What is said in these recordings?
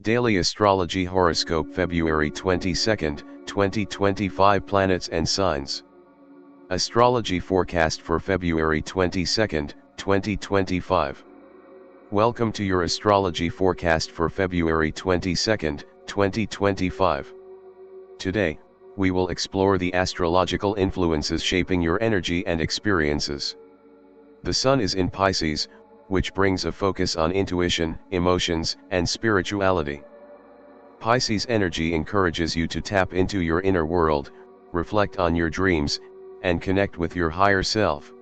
Daily Astrology Horoscope February 22nd, 2025 Planets and Signs. Astrology Forecast for February 22nd, 2025. Welcome to your Astrology Forecast for February 22nd, 2025. Today, we will explore the astrological influences shaping your energy and experiences. The Sun is in Pisces, which brings a focus on intuition, emotions, and spirituality. Pisces energy encourages you to tap into your inner world, reflect on your dreams, and connect with your higher self.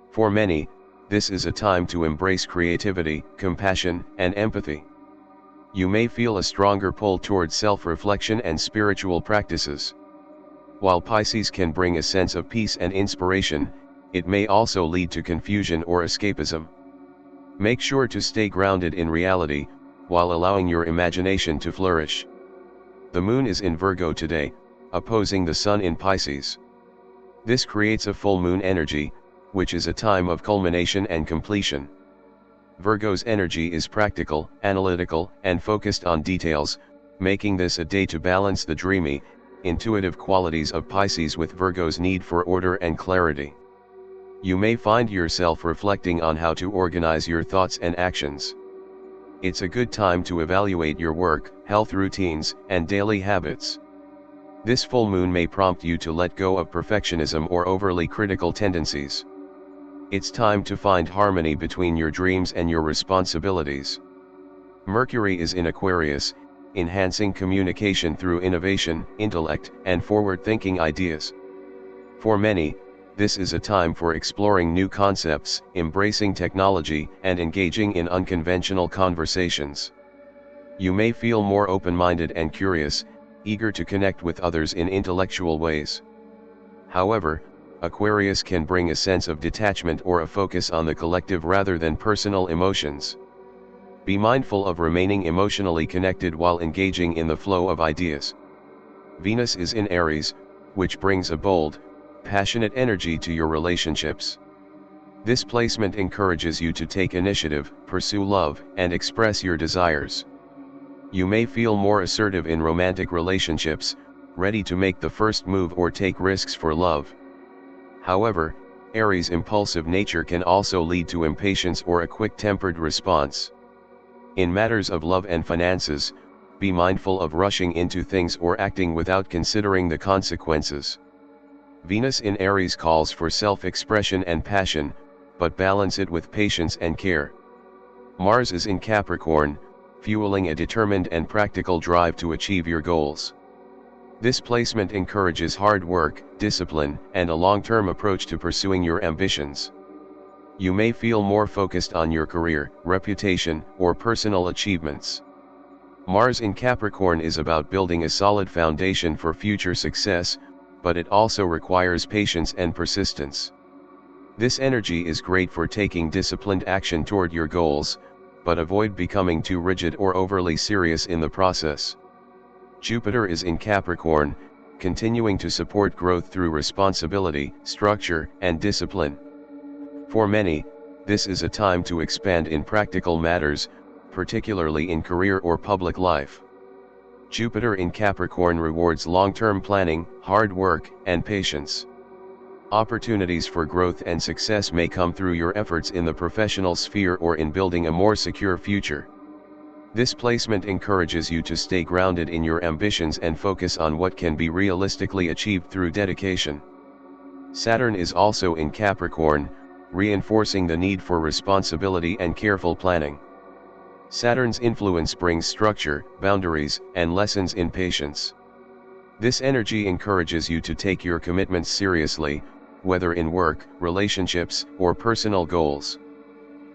For many, this is a time to embrace creativity, compassion, and empathy. You may feel a stronger pull towards self-reflection and spiritual practices. While Pisces can bring a sense of peace and inspiration, it may also lead to confusion or escapism. Make sure to stay grounded in reality, while allowing your imagination to flourish. The Moon is in Virgo today, opposing the Sun in Pisces. This creates a full moon energy, which is a time of culmination and completion. Virgo's energy is practical, analytical, and focused on details, making this a day to balance the dreamy, intuitive qualities of Pisces with Virgo's need for order and clarity. You may find yourself reflecting on how to organize your thoughts and actions. It's a good time to evaluate your work, health routines, and daily habits. This full moon may prompt you to let go of perfectionism or overly critical tendencies. It's time to find harmony between your dreams and your responsibilities. Mercury is in Aquarius, enhancing communication through innovation, intellect, and forward-thinking ideas. For many, this is a time for exploring new concepts, embracing technology, and engaging in unconventional conversations. You may feel more open-minded and curious, eager to connect with others in intellectual ways. However, Aquarius can bring a sense of detachment or a focus on the collective rather than personal emotions. Be mindful of remaining emotionally connected while engaging in the flow of ideas. Venus is in Aries, which brings a bold, passionate energy to your relationships. This placement encourages you to take initiative, pursue love, and express your desires. You may feel more assertive in romantic relationships, ready to make the first move or take risks for love. However, Aries' impulsive nature can also lead to impatience or a quick-tempered response. In matters of love and finances, be mindful of rushing into things or acting without considering the consequences. Venus in Aries calls for self-expression and passion, but balance it with patience and care. Mars is in Capricorn, fueling a determined and practical drive to achieve your goals. This placement encourages hard work, discipline, and a long-term approach to pursuing your ambitions. You may feel more focused on your career, reputation, or personal achievements. Mars in Capricorn is about building a solid foundation for future success, but it also requires patience and persistence. This energy is great for taking disciplined action toward your goals, but avoid becoming too rigid or overly serious in the process. Jupiter is in Capricorn, continuing to support growth through responsibility, structure, and discipline. For many, this is a time to expand in practical matters, particularly in career or public life. Jupiter in Capricorn rewards long-term planning, hard work, and patience. Opportunities for growth and success may come through your efforts in the professional sphere or in building a more secure future. This placement encourages you to stay grounded in your ambitions and focus on what can be realistically achieved through dedication. Saturn is also in Capricorn, reinforcing the need for responsibility and careful planning. Saturn's influence brings structure, boundaries, and lessons in patience. This energy encourages you to take your commitments seriously, whether in work, relationships, or personal goals.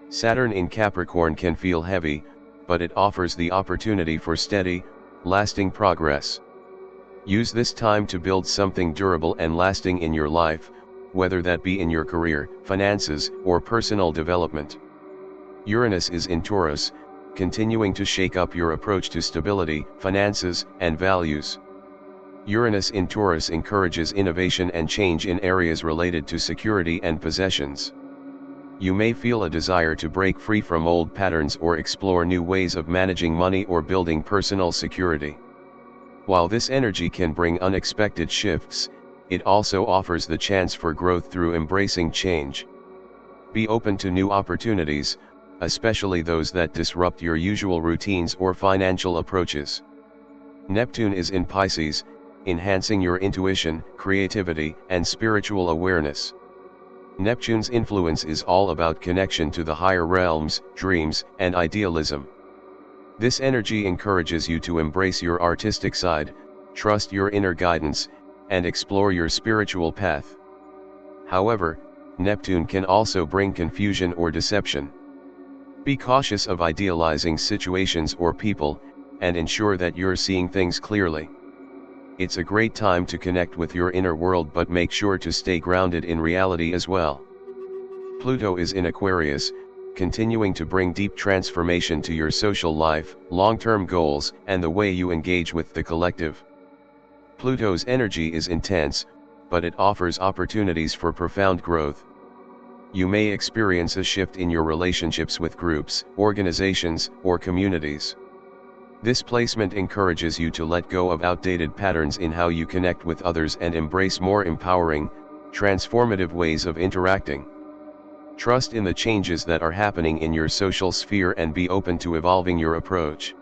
Saturn in Capricorn can feel heavy, but it offers the opportunity for steady, lasting progress. Use this time to build something durable and lasting in your life, whether that be in your career, finances, or personal development. Uranus is in Taurus, continuing to shake up your approach to stability, finances, and values. Uranus in Taurus encourages innovation and change in areas related to security and possessions. You may feel a desire to break free from old patterns or explore new ways of managing money or building personal security. While this energy can bring unexpected shifts, it also offers the chance for growth through embracing change. Be open to new opportunities, especially those that disrupt your usual routines or financial approaches. Neptune is in Pisces, enhancing your intuition, creativity, and spiritual awareness. Neptune's influence is all about connection to the higher realms, dreams, and idealism. This energy encourages you to embrace your artistic side, trust your inner guidance, and explore your spiritual path. However, Neptune can also bring confusion or deception. Be cautious of idealizing situations or people, and ensure that you're seeing things clearly. It's a great time to connect with your inner world, but make sure to stay grounded in reality as well. Pluto is in Aquarius, continuing to bring deep transformation to your social life, long-term goals, and the way you engage with the collective. Pluto's energy is intense, but it offers opportunities for profound growth. You may experience a shift in your relationships with groups, organizations, or communities. This placement encourages you to let go of outdated patterns in how you connect with others and embrace more empowering, transformative ways of interacting. Trust in the changes that are happening in your social sphere and be open to evolving your approach.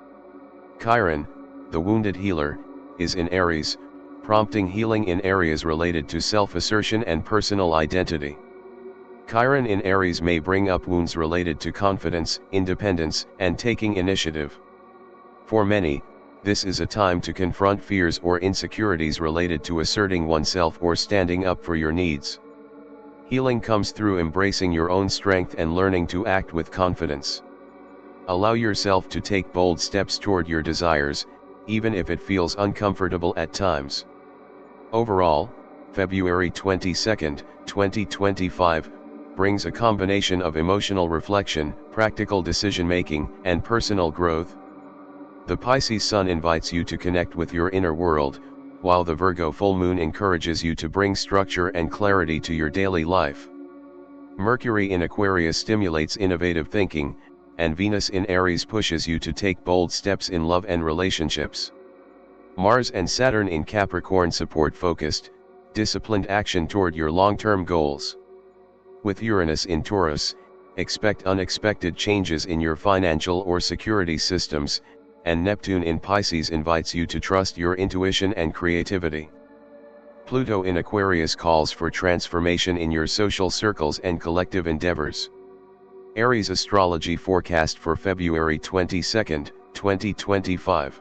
Chiron, the wounded healer, is in Aries, prompting healing in areas related to self-assertion and personal identity. Chiron in Aries may bring up wounds related to confidence, independence, and taking initiative. For many, this is a time to confront fears or insecurities related to asserting oneself or standing up for your needs. Healing comes through embracing your own strength and learning to act with confidence. Allow yourself to take bold steps toward your desires, even if it feels uncomfortable at times. Overall, February 22, 2025, brings a combination of emotional reflection, practical decision-making, and personal growth. The Pisces Sun invites you to connect with your inner world, while the Virgo full moon encourages you to bring structure and clarity to your daily life. Mercury in Aquarius stimulates innovative thinking, and Venus in Aries pushes you to take bold steps in love and relationships. Mars and Saturn in Capricorn support focused, disciplined action toward your long-term goals. With Uranus in Taurus, expect unexpected changes in your financial or security systems, and Neptune in Pisces invites you to trust your intuition and creativity. Pluto in Aquarius calls for transformation in your social circles and collective endeavors. Aries Astrology Forecast for February 22, 2025.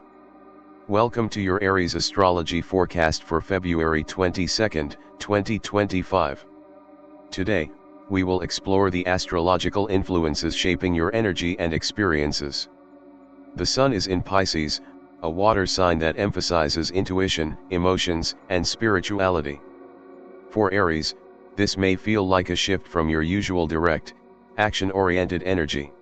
Welcome to your Aries Astrology Forecast for February 22, 2025. Today, we will explore the astrological influences shaping your energy and experiences. The Sun is in Pisces, a water sign that emphasizes intuition, emotions, and spirituality. For Aries, this may feel like a shift from your usual direct, action-oriented energy.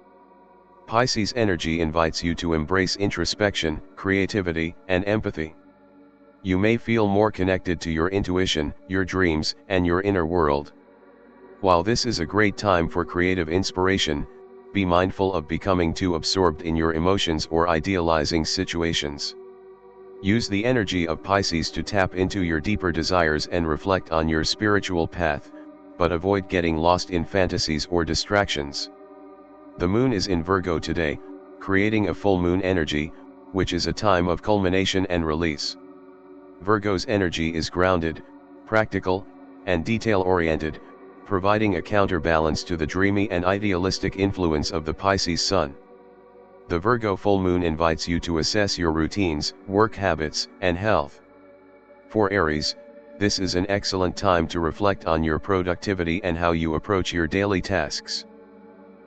Pisces energy invites you to embrace introspection, creativity, and empathy. You may feel more connected to your intuition, your dreams, and your inner world. While this is a great time for creative inspiration, be mindful of becoming too absorbed in your emotions or idealizing situations. Use the energy of Pisces to tap into your deeper desires and reflect on your spiritual path, but avoid getting lost in fantasies or distractions. The moon is in Virgo today, creating a full moon energy, which is a time of culmination and release. Virgo's energy is grounded, practical, and detail-oriented, providing a counterbalance to the dreamy and idealistic influence of the Pisces Sun. The Virgo full moon invites you to assess your routines, work habits, and health. For Aries, this is an excellent time to reflect on your productivity and how you approach your daily tasks.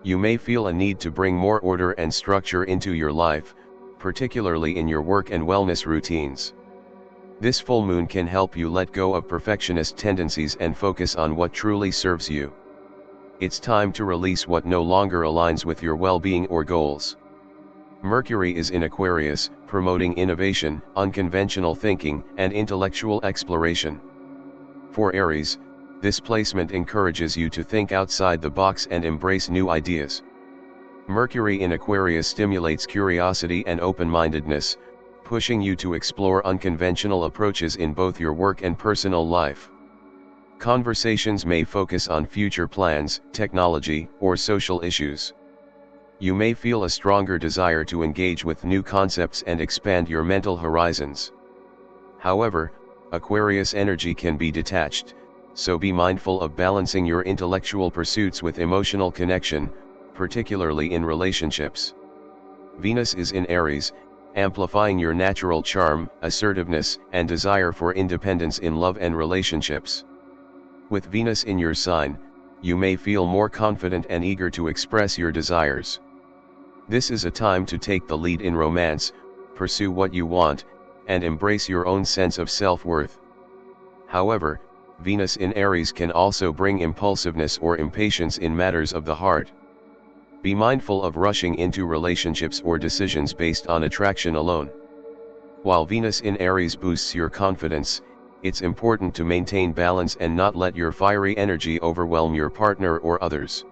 You may feel a need to bring more order and structure into your life, particularly in your work and wellness routines. This full moon can help you let go of perfectionist tendencies and focus on what truly serves you. It's time to release what no longer aligns with your well-being or goals. Mercury is in Aquarius, promoting innovation, unconventional thinking, and intellectual exploration. For Aries, this placement encourages you to think outside the box and embrace new ideas. Mercury in Aquarius stimulates curiosity and open-mindedness, pushing you to explore unconventional approaches in both your work and personal life. Conversations may focus on future plans, technology, or social issues. You may feel a stronger desire to engage with new concepts and expand your mental horizons. However, Aquarius energy can be detached, so be mindful of balancing your intellectual pursuits with emotional connection, particularly in relationships. Venus is in Aries, amplifying your natural charm, assertiveness, and desire for independence in love and relationships. With Venus in your sign, you may feel more confident and eager to express your desires. This is a time to take the lead in romance, pursue what you want, and embrace your own sense of self-worth. However, Venus in Aries can also bring impulsiveness or impatience in matters of the heart. Be mindful of rushing into relationships or decisions based on attraction alone. While Venus in Aries boosts your confidence, it's important to maintain balance and not let your fiery energy overwhelm your partner or others.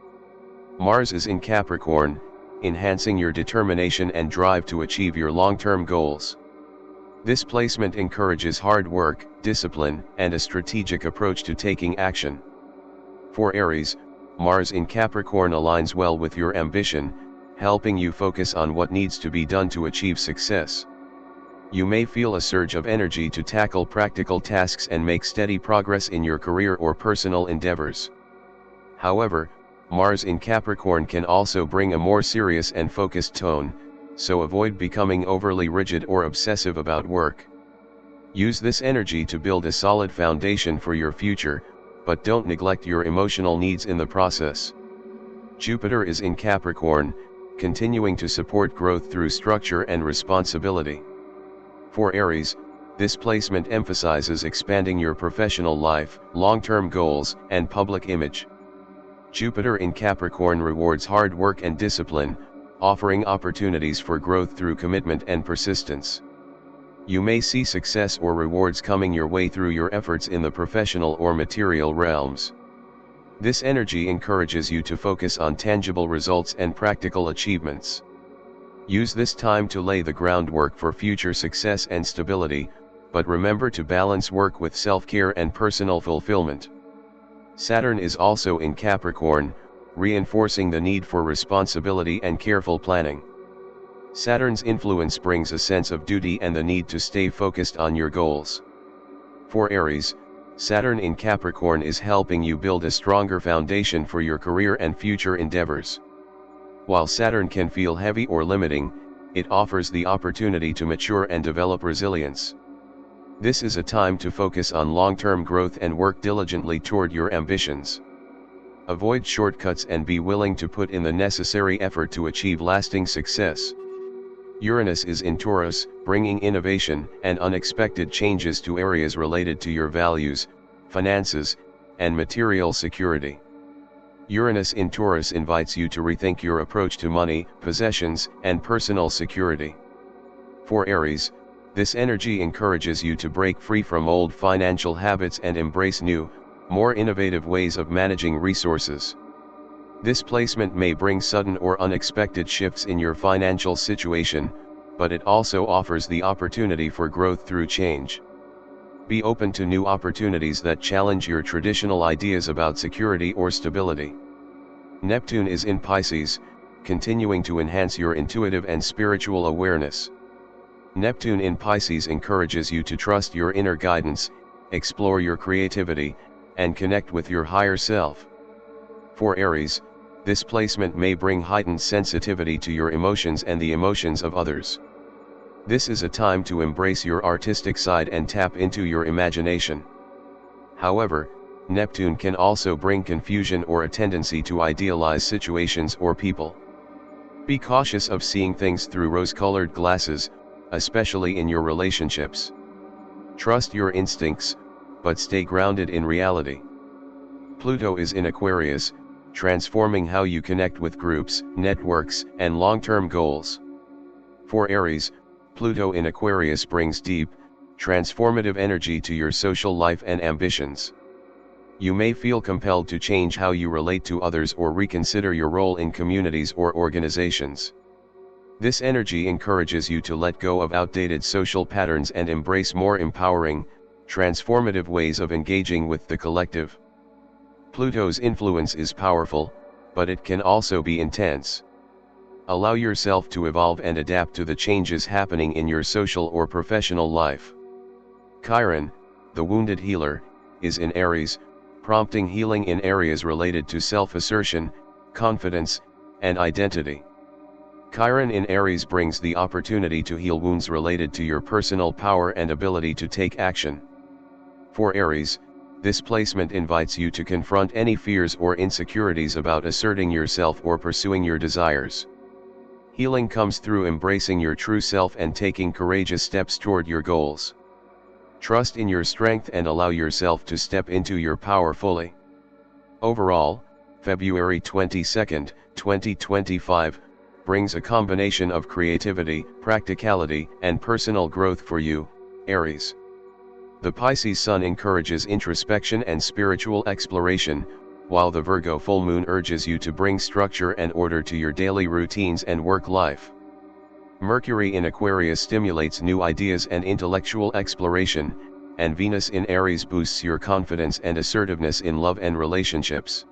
Mars is in Capricorn, enhancing your determination and drive to achieve your long-term goals. This placement encourages hard work, discipline, and a strategic approach to taking action. For Aries, Mars in Capricorn aligns well with your ambition, helping you focus on what needs to be done to achieve success. You may feel a surge of energy to tackle practical tasks and make steady progress in your career or personal endeavors. However, Mars in Capricorn can also bring a more serious and focused tone, so avoid becoming overly rigid or obsessive about work. Use this energy to build a solid foundation for your future, but don't neglect your emotional needs in the process. Jupiter is in Capricorn, continuing to support growth through structure and responsibility. For Aries, this placement emphasizes expanding your professional life, long-term goals, and public image. Jupiter in Capricorn rewards hard work and discipline, offering opportunities for growth through commitment and persistence. You may see success or rewards coming your way through your efforts in the professional or material realms. This energy encourages you to focus on tangible results and practical achievements. Use this time to lay the groundwork for future success and stability, but remember to balance work with self-care and personal fulfillment. Saturn is also in Capricorn, reinforcing the need for responsibility and careful planning. Saturn's influence brings a sense of duty and the need to stay focused on your goals. For Aries, Saturn in Capricorn is helping you build a stronger foundation for your career and future endeavors. While Saturn can feel heavy or limiting, it offers the opportunity to mature and develop resilience. This is a time to focus on long-term growth and work diligently toward your ambitions. Avoid shortcuts and be willing to put in the necessary effort to achieve lasting success. Uranus is in Taurus, bringing innovation and unexpected changes to areas related to your values, finances, and material security. Uranus in Taurus invites you to rethink your approach to money, possessions, and personal security. For Aries, this energy encourages you to break free from old financial habits and embrace new, more innovative ways of managing resources. This placement may bring sudden or unexpected shifts in your financial situation, but it also offers the opportunity for growth through change. Be open to new opportunities that challenge your traditional ideas about security or stability. Neptune is in Pisces, continuing to enhance your intuitive and spiritual awareness. Neptune in Pisces encourages you to trust your inner guidance, explore your creativity, and connect with your higher self. For Aries, this placement may bring heightened sensitivity to your emotions and the emotions of others. This is a time to embrace your artistic side and tap into your imagination. However, Neptune can also bring confusion or a tendency to idealize situations or people. Be cautious of seeing things through rose-colored glasses, especially in your relationships. Trust your instincts, but stay grounded in reality. Pluto is in Aquarius, transforming how you connect with groups, networks, and long-term goals. For Aries, Pluto in Aquarius brings deep, transformative energy to your social life and ambitions. You may feel compelled to change how you relate to others or reconsider your role in communities or organizations. This energy encourages you to let go of outdated social patterns and embrace more empowering, transformative ways of engaging with the collective. Pluto's influence is powerful, but it can also be intense. Allow yourself to evolve and adapt to the changes happening in your social or professional life. Chiron, the wounded healer, is in Aries, prompting healing in areas related to self-assertion, confidence, and identity. Chiron in Aries brings the opportunity to heal wounds related to your personal power and ability to take action. For Aries, this placement invites you to confront any fears or insecurities about asserting yourself or pursuing your desires. Healing comes through embracing your true self and taking courageous steps toward your goals. Trust in your strength and allow yourself to step into your power fully. Overall, February 22, 2025, brings a combination of creativity, practicality, and personal growth for you, Aries. The Pisces Sun encourages introspection and spiritual exploration, while the Virgo full moon urges you to bring structure and order to your daily routines and work life. Mercury in Aquarius stimulates new ideas and intellectual exploration, and Venus in Aries boosts your confidence and assertiveness in love and relationships.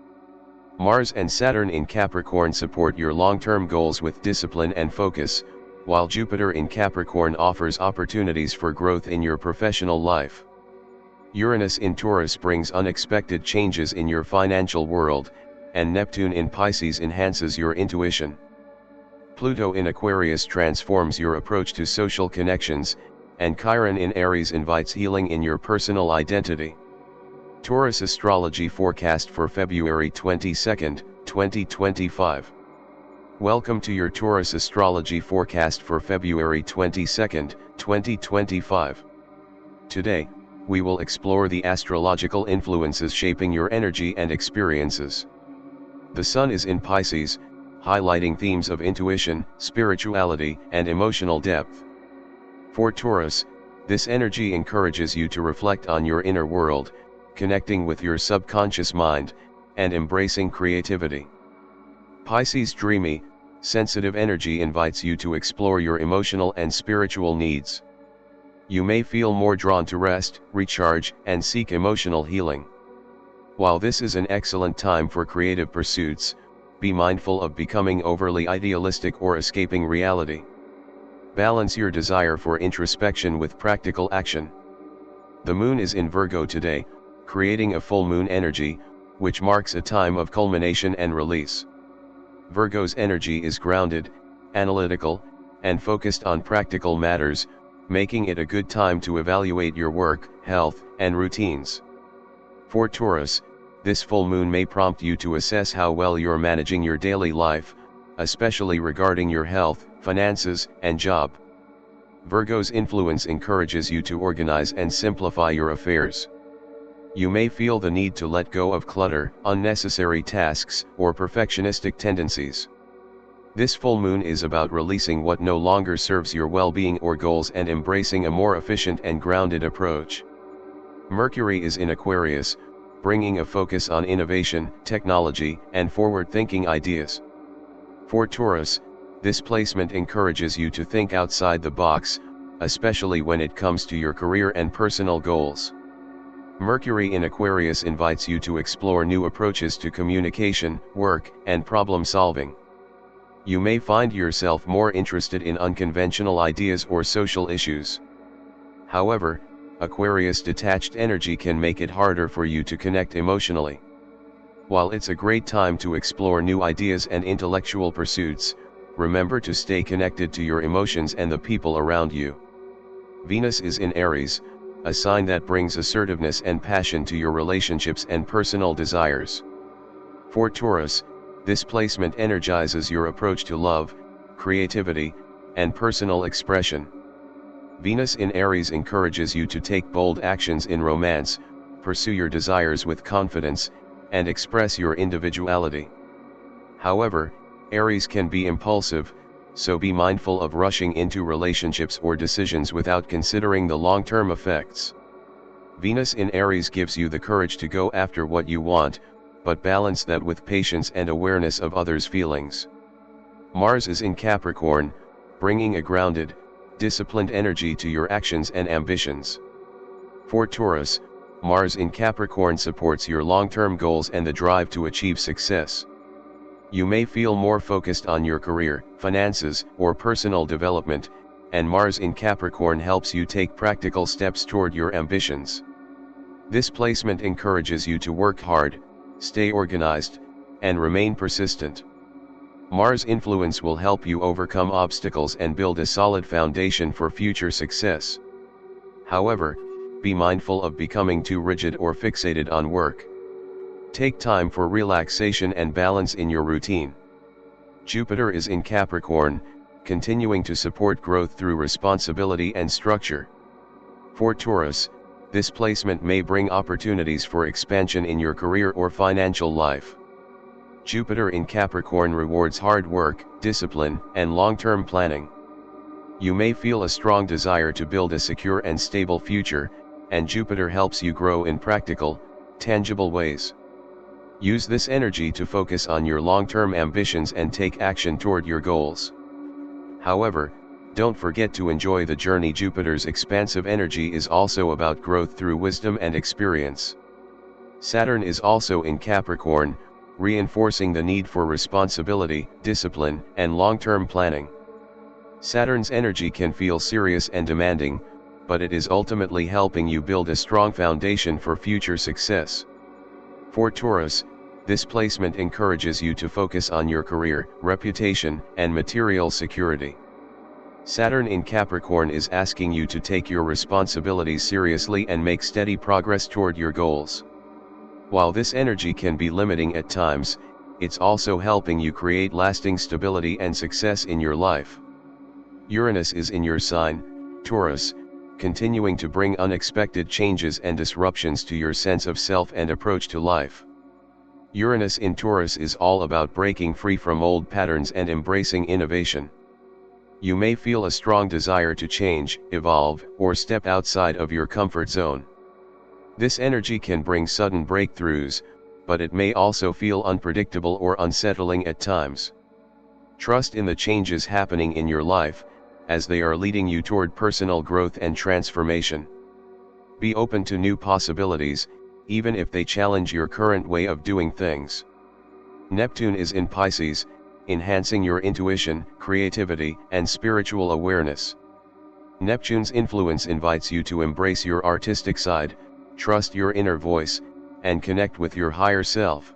Mars and Saturn in Capricorn support your long-term goals with discipline and focus, while Jupiter in Capricorn offers opportunities for growth in your professional life. Uranus in Taurus brings unexpected changes in your financial world, and Neptune in Pisces enhances your intuition. Pluto in Aquarius transforms your approach to social connections, and Chiron in Aries invites healing in your personal identity. Taurus Astrology Forecast for February 22, 2025. Welcome to your Taurus Astrology Forecast for February 22, 2025. Today, we will explore the astrological influences shaping your energy and experiences. The Sun is in Pisces, highlighting themes of intuition, spirituality, and emotional depth. For Taurus, this energy encourages you to reflect on your inner world, connecting with your subconscious mind, and embracing creativity. Pisces' dreamy, sensitive energy invites you to explore your emotional and spiritual needs. You may feel more drawn to rest, recharge, and seek emotional healing. While this is an excellent time for creative pursuits, be mindful of becoming overly idealistic or escaping reality. Balance your desire for introspection with practical action. The moon is in Virgo today, creating a full moon energy, which marks a time of culmination and release. Virgo's energy is grounded, analytical, and focused on practical matters, making it a good time to evaluate your work, health, and routines. For Taurus, this full moon may prompt you to assess how well you're managing your daily life, especially regarding your health, finances, and job. Virgo's influence encourages you to organize and simplify your affairs. You may feel the need to let go of clutter, unnecessary tasks, or perfectionistic tendencies. This full moon is about releasing what no longer serves your well-being or goals and embracing a more efficient and grounded approach. Mercury is in Aquarius, bringing a focus on innovation, technology, and forward-thinking ideas. For Taurus, this placement encourages you to think outside the box, especially when it comes to your career and personal goals. Mercury in Aquarius invites you to explore new approaches to communication, work, and problem solving. You may find yourself more interested in unconventional ideas or social issues. However, Aquarius detached energy can make it harder for you to connect emotionally. While it's a great time to explore new ideas and intellectual pursuits, remember to stay connected to your emotions and the people around you. Venus is in Aries, a sign that brings assertiveness and passion to your relationships and personal desires. For Taurus, this placement energizes your approach to love, creativity, and personal expression. Venus in Aries encourages you to take bold actions in romance, pursue your desires with confidence, and express your individuality. However, Aries can be impulsive, so be mindful of rushing into relationships or decisions without considering the long-term effects. Venus in Aries gives you the courage to go after what you want, but balance that with patience and awareness of others' feelings. Mars is in Capricorn, bringing a grounded, disciplined energy to your actions and ambitions. For Taurus, Mars in Capricorn supports your long-term goals and the drive to achieve success. You may feel more focused on your career, finances, or personal development, and Mars in Capricorn helps you take practical steps toward your ambitions. This placement encourages you to work hard, stay organized, and remain persistent. Mars' influence will help you overcome obstacles and build a solid foundation for future success. However, be mindful of becoming too rigid or fixated on work. Take time for relaxation and balance in your routine. Jupiter is in Capricorn, continuing to support growth through responsibility and structure. For Taurus, this placement may bring opportunities for expansion in your career or financial life. Jupiter in Capricorn rewards hard work, discipline, and long-term planning. You may feel a strong desire to build a secure and stable future, and Jupiter helps you grow in practical, tangible ways. Use this energy to focus on your long-term ambitions and take action toward your goals. However, don't forget to enjoy the journey. Jupiter's expansive energy is also about growth through wisdom and experience. Saturn is also in Capricorn, reinforcing the need for responsibility, discipline, and long-term planning. Saturn's energy can feel serious and demanding, but it is ultimately helping you build a strong foundation for future success. For Taurus, this placement encourages you to focus on your career, reputation, and material security. Saturn in Capricorn is asking you to take your responsibilities seriously and make steady progress toward your goals. While this energy can be limiting at times, it's also helping you create lasting stability and success in your life. Uranus is in your sign, Taurus, continuing to bring unexpected changes and disruptions to your sense of self and approach to life. Uranus in Taurus is all about breaking free from old patterns and embracing innovation. You may feel a strong desire to change, evolve, or step outside of your comfort zone. This energy can bring sudden breakthroughs, but it may also feel unpredictable or unsettling at times. Trust in the changes happening in your life, as they are leading you toward personal growth and transformation. Be open to new possibilities, even if they challenge your current way of doing things. Neptune is in Pisces, enhancing your intuition, creativity, and spiritual awareness. Neptune's influence invites you to embrace your artistic side, trust your inner voice, and connect with your higher self.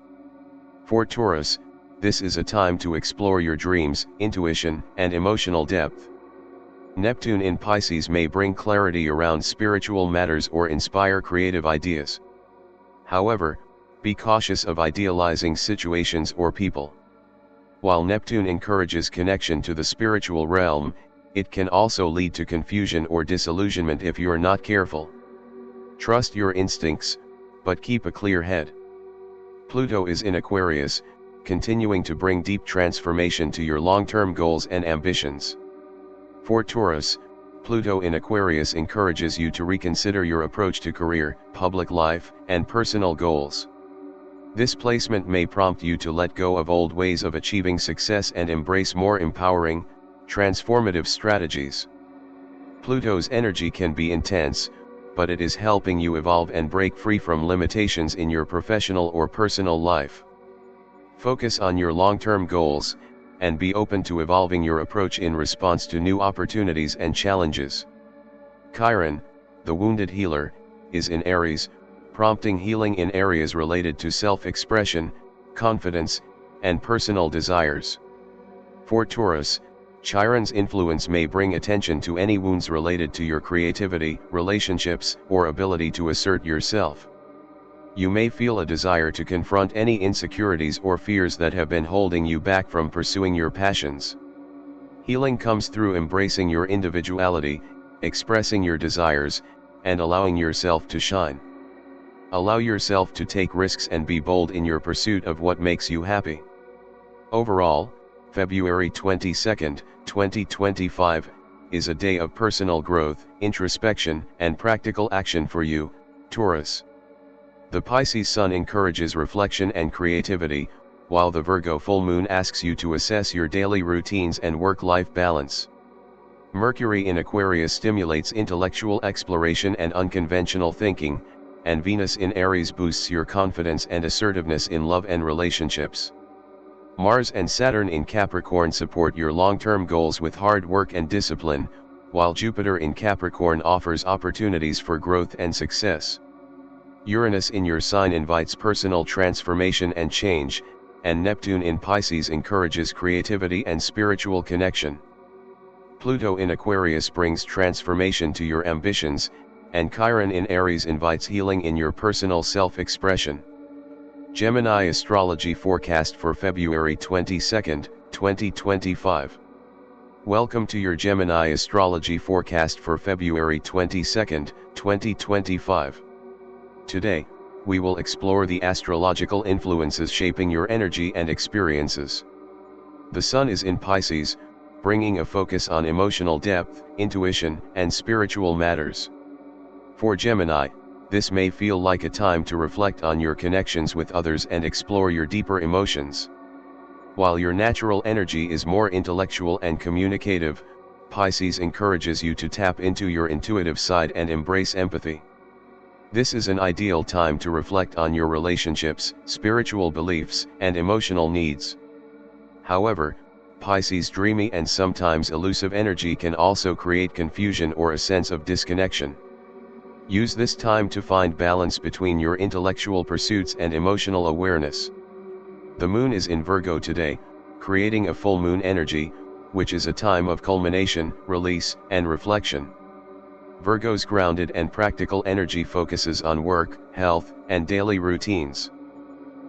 For Taurus, this is a time to explore your dreams, intuition, and emotional depth. Neptune in Pisces may bring clarity around spiritual matters or inspire creative ideas. However, be cautious of idealizing situations or people. While Neptune encourages connection to the spiritual realm, it can also lead to confusion or disillusionment if you're not careful. Trust your instincts, but keep a clear head. Pluto is in Aquarius, continuing to bring deep transformation to your long-term goals and ambitions. For Taurus, Pluto in Aquarius encourages you to reconsider your approach to career, public life, and personal goals. This placement may prompt you to let go of old ways of achieving success and embrace more empowering, transformative strategies. Pluto's energy can be intense, but it is helping you evolve and break free from limitations in your professional or personal life. Focus on your long-term goals, and be open to evolving your approach in response to new opportunities and challenges. Chiron, the wounded healer, is in Aries, prompting healing in areas related to self-expression, confidence, and personal desires. For Taurus, Chiron's influence may bring attention to any wounds related to your creativity, relationships, or ability to assert yourself. You may feel a desire to confront any insecurities or fears that have been holding you back from pursuing your passions. Healing comes through embracing your individuality, expressing your desires, and allowing yourself to shine. Allow yourself to take risks and be bold in your pursuit of what makes you happy. Overall, February 22, 2025, is a day of personal growth, introspection, and practical action for you, Taurus. The Pisces sun encourages reflection and creativity, while the Virgo full moon asks you to assess your daily routines and work-life balance. Mercury in Aquarius stimulates intellectual exploration and unconventional thinking, and Venus in Aries boosts your confidence and assertiveness in love and relationships. Mars and Saturn in Capricorn support your long-term goals with hard work and discipline, while Jupiter in Capricorn offers opportunities for growth and success. Uranus in your sign invites personal transformation and change, and Neptune in Pisces encourages creativity and spiritual connection. Pluto in Aquarius brings transformation to your ambitions, and Chiron in Aries invites healing in your personal self-expression. Gemini Astrology Forecast for February 22, 2025. Welcome to your Gemini Astrology Forecast for February 22, 2025. Today, we will explore the astrological influences shaping your energy and experiences. The Sun is in Pisces, bringing a focus on emotional depth, intuition, and spiritual matters. For Gemini, this may feel like a time to reflect on your connections with others and explore your deeper emotions. While your natural energy is more intellectual and communicative, Pisces encourages you to tap into your intuitive side and embrace empathy. This is an ideal time to reflect on your relationships, spiritual beliefs, and emotional needs. However, Pisces' dreamy and sometimes elusive energy can also create confusion or a sense of disconnection. Use this time to find balance between your intellectual pursuits and emotional awareness. The moon is in Virgo today, creating a full moon energy, which is a time of culmination, release, and reflection. Virgo's grounded and practical energy focuses on work, health, and daily routines.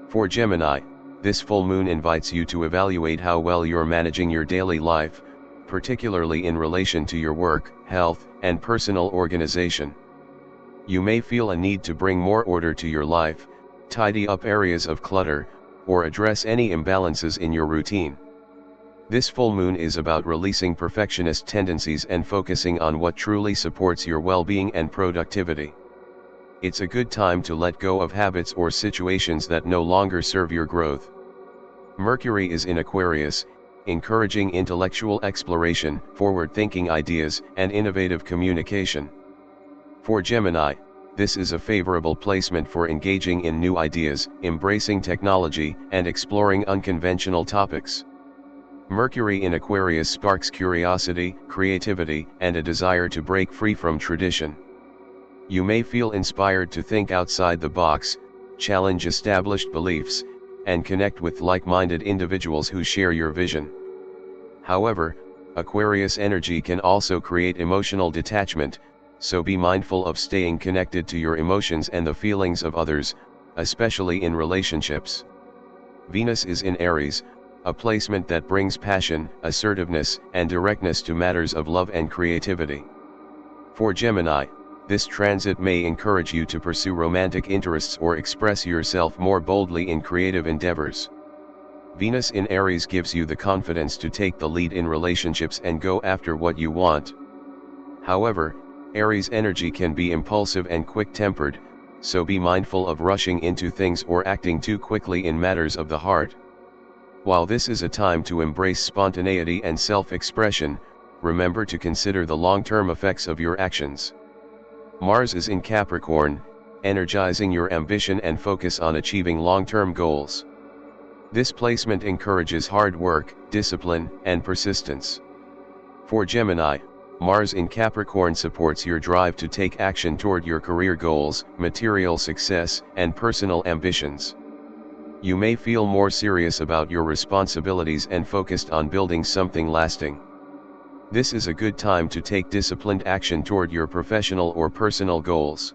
For Gemini, this full moon invites you to evaluate how well you're managing your daily life, particularly in relation to your work, health, and personal organization. You may feel a need to bring more order to your life, tidy up areas of clutter, or address any imbalances in your routine. This full moon is about releasing perfectionist tendencies and focusing on what truly supports your well-being and productivity. It's a good time to let go of habits or situations that no longer serve your growth. Mercury is in Aquarius, encouraging intellectual exploration, forward-thinking ideas, and innovative communication. For Gemini, this is a favorable placement for engaging in new ideas, embracing technology, and exploring unconventional topics. Mercury in Aquarius sparks curiosity, creativity, and a desire to break free from tradition. You may feel inspired to think outside the box, challenge established beliefs, and connect with like-minded individuals who share your vision. However, Aquarius energy can also create emotional detachment, so be mindful of staying connected to your emotions and the feelings of others, especially in relationships. Venus is in Aries, a placement that brings passion, assertiveness, and directness to matters of love and creativity. For Gemini, this transit may encourage you to pursue romantic interests or express yourself more boldly in creative endeavors. Venus in Aries gives you the confidence to take the lead in relationships and go after what you want. However, Aries energy can be impulsive and quick-tempered, so be mindful of rushing into things or acting too quickly in matters of the heart. While this is a time to embrace spontaneity and self-expression, remember to consider the long-term effects of your actions. Mars is in Capricorn, energizing your ambition and focus on achieving long-term goals. This placement encourages hard work, discipline, and persistence. For Gemini, Mars in Capricorn supports your drive to take action toward your career goals, material success, and personal ambitions. You may feel more serious about your responsibilities and focused on building something lasting. This is a good time to take disciplined action toward your professional or personal goals.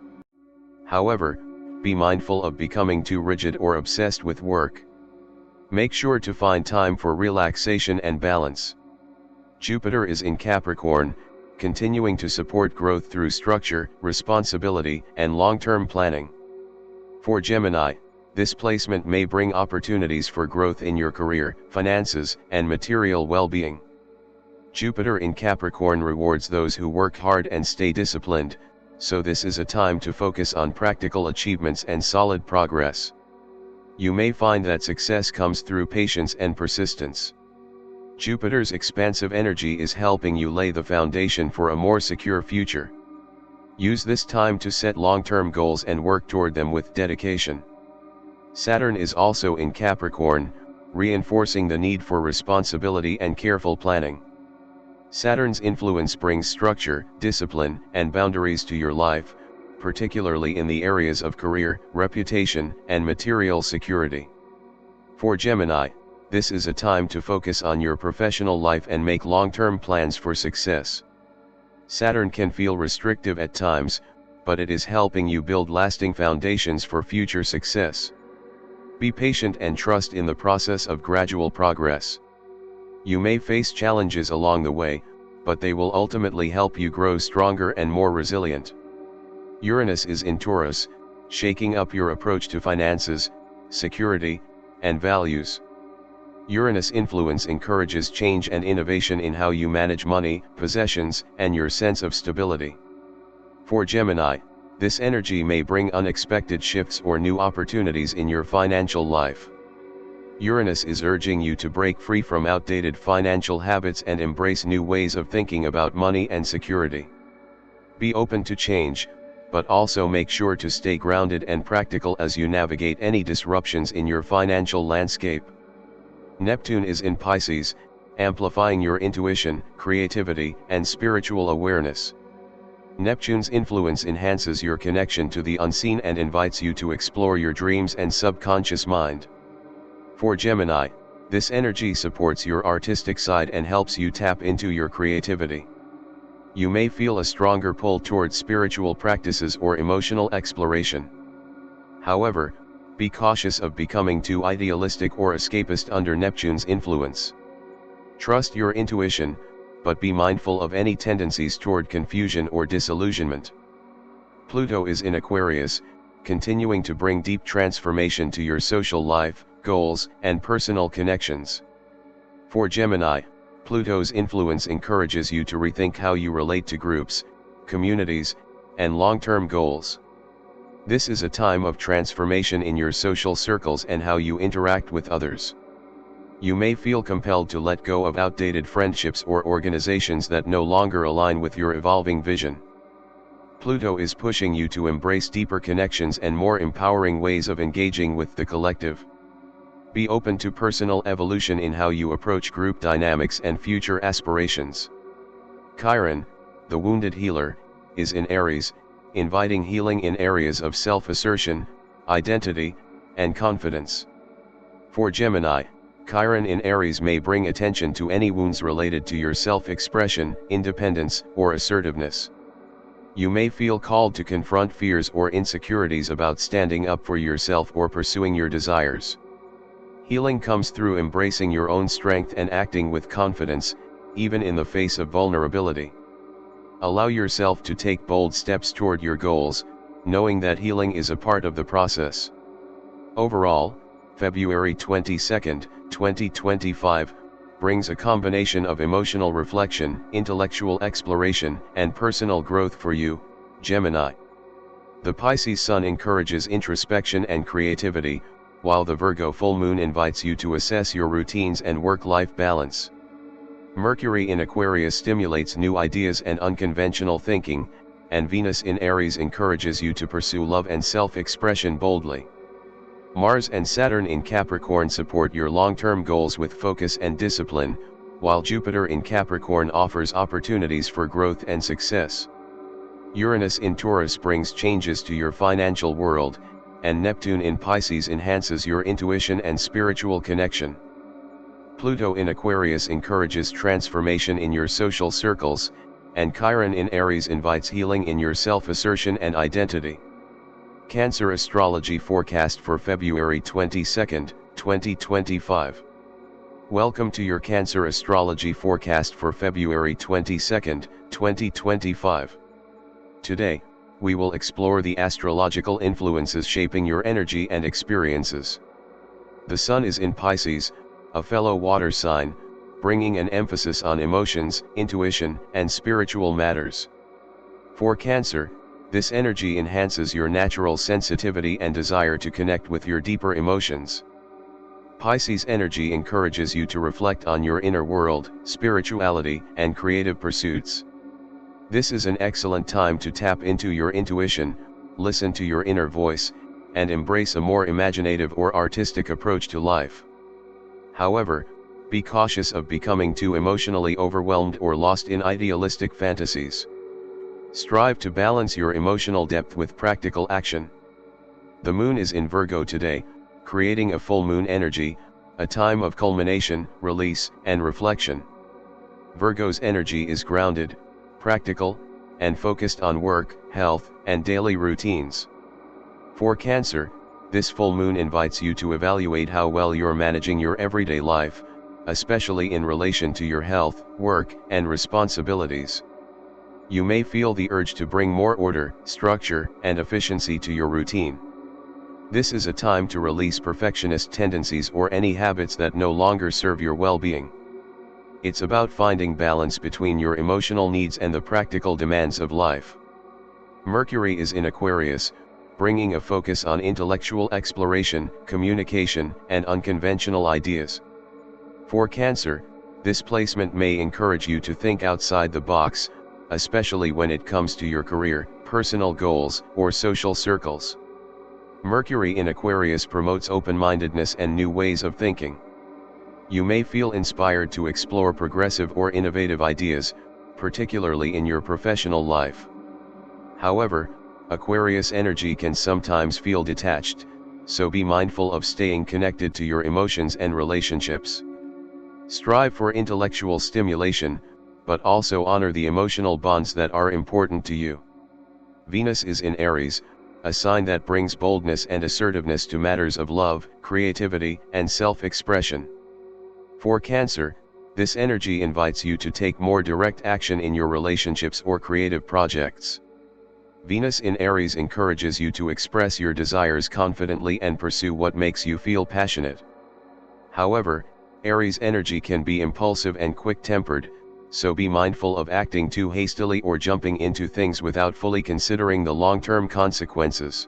However, be mindful of becoming too rigid or obsessed with work. Make sure to find time for relaxation and balance. Jupiter is in Capricorn, continuing to support growth through structure, responsibility, and long-term planning. For Gemini, this placement may bring opportunities for growth in your career, finances, and material well-being. Jupiter in Capricorn rewards those who work hard and stay disciplined, so this is a time to focus on practical achievements and solid progress. You may find that success comes through patience and persistence. Jupiter's expansive energy is helping you lay the foundation for a more secure future. Use this time to set long-term goals and work toward them with dedication. Saturn is also in Capricorn, reinforcing the need for responsibility and careful planning. Saturn's influence brings structure, discipline, and boundaries to your life, particularly in the areas of career, reputation, and material security. For Gemini, this is a time to focus on your professional life and make long-term plans for success. Saturn can feel restrictive at times, but it is helping you build lasting foundations for future success. Be patient and trust in the process of gradual progress. You may face challenges along the way, but they will ultimately help you grow stronger and more resilient. Uranus is in Taurus, shaking up your approach to finances, security, and values. Uranus' influence encourages change and innovation in how you manage money, possessions, and your sense of stability. For Gemini, this energy may bring unexpected shifts or new opportunities in your financial life. Uranus is urging you to break free from outdated financial habits and embrace new ways of thinking about money and security. Be open to change, but also make sure to stay grounded and practical as you navigate any disruptions in your financial landscape. Neptune is in Pisces, amplifying your intuition, creativity, and spiritual awareness. Neptune's influence enhances your connection to the unseen and invites you to explore your dreams and subconscious mind. For Gemini, this energy supports your artistic side and helps you tap into your creativity. You may feel a stronger pull towards spiritual practices or emotional exploration. However, be cautious of becoming too idealistic or escapist under Neptune's influence. Trust your intuition, but be mindful of any tendencies toward confusion or disillusionment. Pluto is in Aquarius, continuing to bring deep transformation to your social life, goals, and personal connections. For Gemini, Pluto's influence encourages you to rethink how you relate to groups, communities, and long-term goals. This is a time of transformation in your social circles and how you interact with others. You may feel compelled to let go of outdated friendships or organizations that no longer align with your evolving vision. Pluto is pushing you to embrace deeper connections and more empowering ways of engaging with the collective. Be open to personal evolution in how you approach group dynamics and future aspirations. Chiron, the wounded healer, is in Aries, inviting healing in areas of self-assertion, identity, and confidence. For Gemini, Chiron in Aries may bring attention to any wounds related to your self-expression, independence, or assertiveness. You may feel called to confront fears or insecurities about standing up for yourself or pursuing your desires. Healing comes through embracing your own strength and acting with confidence, even in the face of vulnerability. Allow yourself to take bold steps toward your goals, knowing that healing is a part of the process. Overall, February 22, 2025, brings a combination of emotional reflection, intellectual exploration, and personal growth for you, Gemini. The Pisces Sun encourages introspection and creativity, while the Virgo full moon invites you to assess your routines and work-life balance. Mercury in Aquarius stimulates new ideas and unconventional thinking, and Venus in Aries encourages you to pursue love and self-expression boldly. Mars and Saturn in Capricorn support your long-term goals with focus and discipline, while Jupiter in Capricorn offers opportunities for growth and success. Uranus in Taurus brings changes to your financial world, and Neptune in Pisces enhances your intuition and spiritual connection. Pluto in Aquarius encourages transformation in your social circles, and Chiron in Aries invites healing in your self-assertion and identity. Cancer Astrology Forecast for February 22, 2025. Welcome to your Cancer Astrology Forecast for February 22, 2025. Today, we will explore the astrological influences shaping your energy and experiences. The Sun is in Pisces, a fellow water sign, bringing an emphasis on emotions, intuition, and spiritual matters. For Cancer, This energy enhances your natural sensitivity and desire to connect with your deeper emotions. Pisces energy encourages you to reflect on your inner world, spirituality, and creative pursuits. This is an excellent time to tap into your intuition, listen to your inner voice, and embrace a more imaginative or artistic approach to life. However, be cautious of becoming too emotionally overwhelmed or lost in idealistic fantasies. Strive to balance your emotional depth with practical action. The moon is in Virgo today, creating a full moon energy, a time of culmination, release, and reflection. Virgo's energy is grounded, practical, and focused on work, health, and daily routines. For Cancer, this full moon invites you to evaluate how well you're managing your everyday life, especially in relation to your health, work, and responsibilities. You may feel the urge to bring more order, structure, and efficiency to your routine. This is a time to release perfectionist tendencies or any habits that no longer serve your well-being. It's about finding balance between your emotional needs and the practical demands of life. Mercury is in Aquarius, bringing a focus on intellectual exploration, communication, and unconventional ideas. For Cancer, this placement may encourage you to think outside the box, especially when it comes to your career, personal goals, or social circles. Mercury in Aquarius promotes open-mindedness and new ways of thinking. You may feel inspired to explore progressive or innovative ideas, particularly in your professional life. However, Aquarius energy can sometimes feel detached, so be mindful of staying connected to your emotions and relationships. Strive for intellectual stimulation, but also honor the emotional bonds that are important to you. Venus is in Aries, a sign that brings boldness and assertiveness to matters of love, creativity, and self-expression. For Cancer, this energy invites you to take more direct action in your relationships or creative projects. Venus in Aries encourages you to express your desires confidently and pursue what makes you feel passionate. However, Aries energy can be impulsive and quick-tempered, so be mindful of acting too hastily or jumping into things without fully considering the long-term consequences.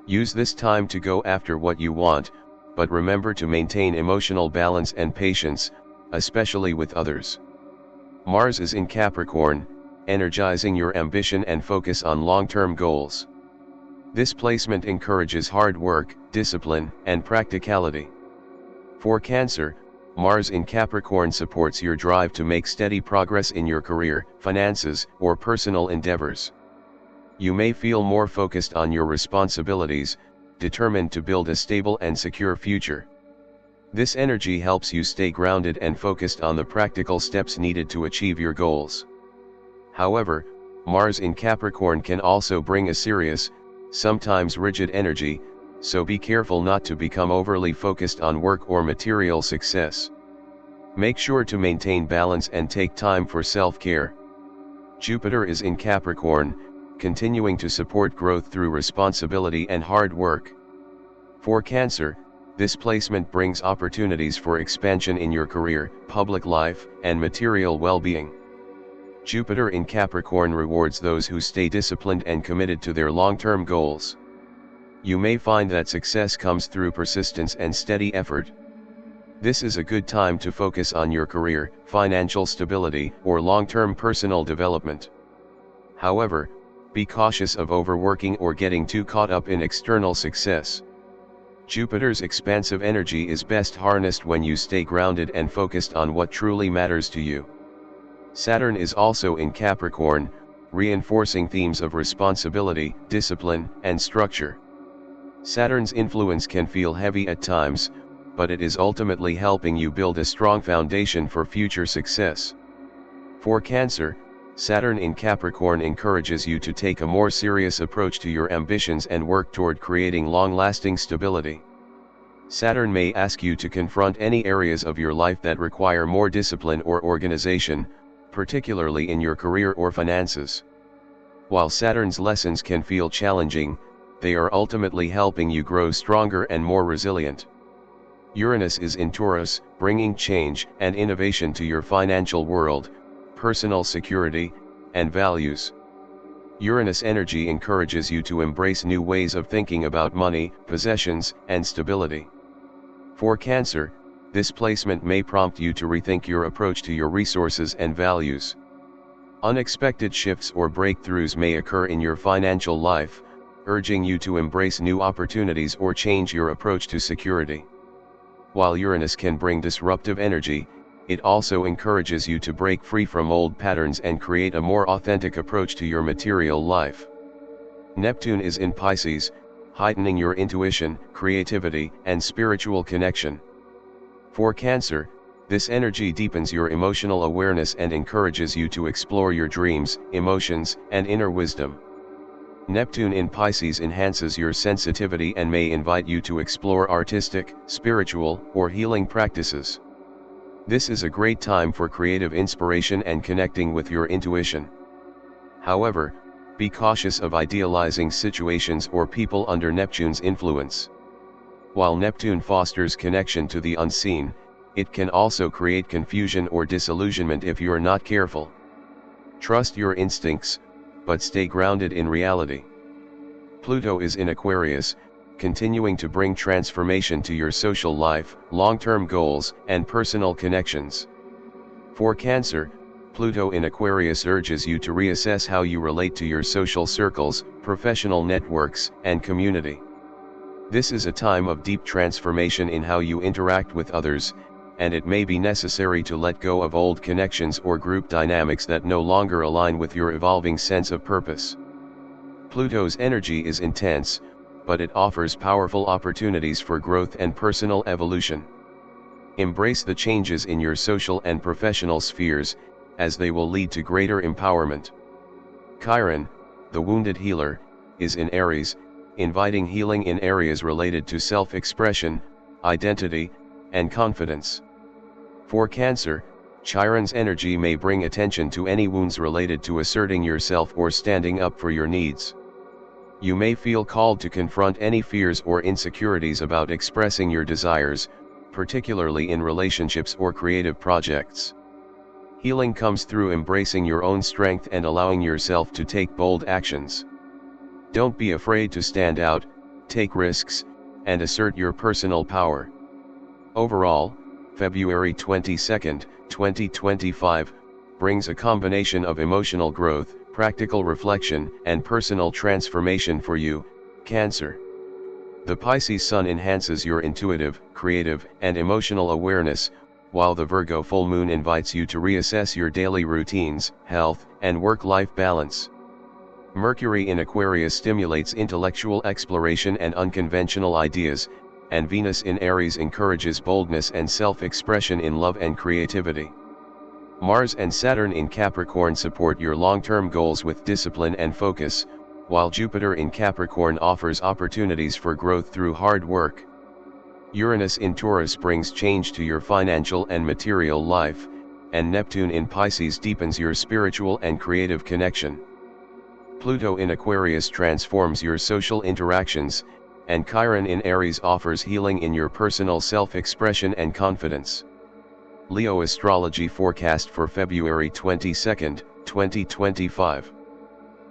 Use this time to go after what you want, but remember to maintain emotional balance and patience, especially with others. Mars is in Capricorn, energizing your ambition and focus on long-term goals. This placement encourages hard work, discipline, and practicality. For Cancer, Mars in Capricorn supports your drive to make steady progress in your career, finances, or personal endeavors. You may feel more focused on your responsibilities, determined to build a stable and secure future. This energy helps you stay grounded and focused on the practical steps needed to achieve your goals. However, Mars in Capricorn can also bring a serious, sometimes rigid energy, so be careful not to become overly focused on work or material success. Make sure to maintain balance and take time for self-care. Jupiter is in Capricorn, continuing to support growth through responsibility and hard work. For Cancer, this placement brings opportunities for expansion in your career, public life, and material well-being. Jupiter in Capricorn rewards those who stay disciplined and committed to their long-term goals. You may find that success comes through persistence and steady effort. This is a good time to focus on your career, financial stability, or long-term personal development. However, be cautious of overworking or getting too caught up in external success. Jupiter's expansive energy is best harnessed when you stay grounded and focused on what truly matters to you. Saturn is also in Capricorn, reinforcing themes of responsibility, discipline, and structure. Saturn's influence can feel heavy at times, but it is ultimately helping you build a strong foundation for future success. For Cancer, Saturn in Capricorn encourages you to take a more serious approach to your ambitions and work toward creating long-lasting stability. Saturn may ask you to confront any areas of your life that require more discipline or organization, particularly in your career or finances. While Saturn's lessons can feel challenging, they are ultimately helping you grow stronger and more resilient. Uranus is in Taurus, bringing change and innovation to your financial world, personal security, and values. Uranus energy encourages you to embrace new ways of thinking about money, possessions, and stability. For Cancer, this placement may prompt you to rethink your approach to your resources and values. Unexpected shifts or breakthroughs may occur in your financial life, urging you to embrace new opportunities or change your approach to security. While Uranus can bring disruptive energy, it also encourages you to break free from old patterns and create a more authentic approach to your material life. Neptune is in Pisces, heightening your intuition, creativity, and spiritual connection. For Cancer, this energy deepens your emotional awareness and encourages you to explore your dreams, emotions, and inner wisdom. Neptune in Pisces enhances your sensitivity and may invite you to explore artistic, spiritual, or healing practices. This is a great time for creative inspiration and connecting with your intuition. However, be cautious of idealizing situations or people under Neptune's influence. While Neptune fosters connection to the unseen, it can also create confusion or disillusionment if you're not careful. Trust your instincts, but stay grounded in reality. Pluto is in Aquarius, continuing to bring transformation to your social life, long-term goals, and personal connections. For Cancer, Pluto in Aquarius urges you to reassess how you relate to your social circles, professional networks, and community. This is a time of deep transformation in how you interact with others, and it may be necessary to let go of old connections or group dynamics that no longer align with your evolving sense of purpose. Pluto's energy is intense, but it offers powerful opportunities for growth and personal evolution. Embrace the changes in your social and professional spheres, as they will lead to greater empowerment. Chiron, the wounded healer, is in Aries, inviting healing in areas related to self-expression, identity, and confidence. For Cancer, Chiron's energy may bring attention to any wounds related to asserting yourself or standing up for your needs. You may feel called to confront any fears or insecurities about expressing your desires, particularly in relationships or creative projects. Healing comes through embracing your own strength and allowing yourself to take bold actions. Don't be afraid to stand out, take risks, and assert your personal power. Overall, February 22, 2025, brings a combination of emotional growth, practical reflection, and personal transformation for you, Cancer. The Pisces Sun enhances your intuitive, creative, and emotional awareness, while the Virgo full moon invites you to reassess your daily routines, health, and work-life balance. Mercury in Aquarius stimulates intellectual exploration and unconventional ideas, and Venus in Aries encourages boldness and self-expression in love and creativity. Mars and Saturn in Capricorn support your long-term goals with discipline and focus, while Jupiter in Capricorn offers opportunities for growth through hard work. Uranus in Taurus brings change to your financial and material life, and Neptune in Pisces deepens your spiritual and creative connection. Pluto in Aquarius transforms your social interactions, and Chiron in Aries offers healing in your personal self-expression and confidence. Leo Astrology Forecast for February 22, 2025.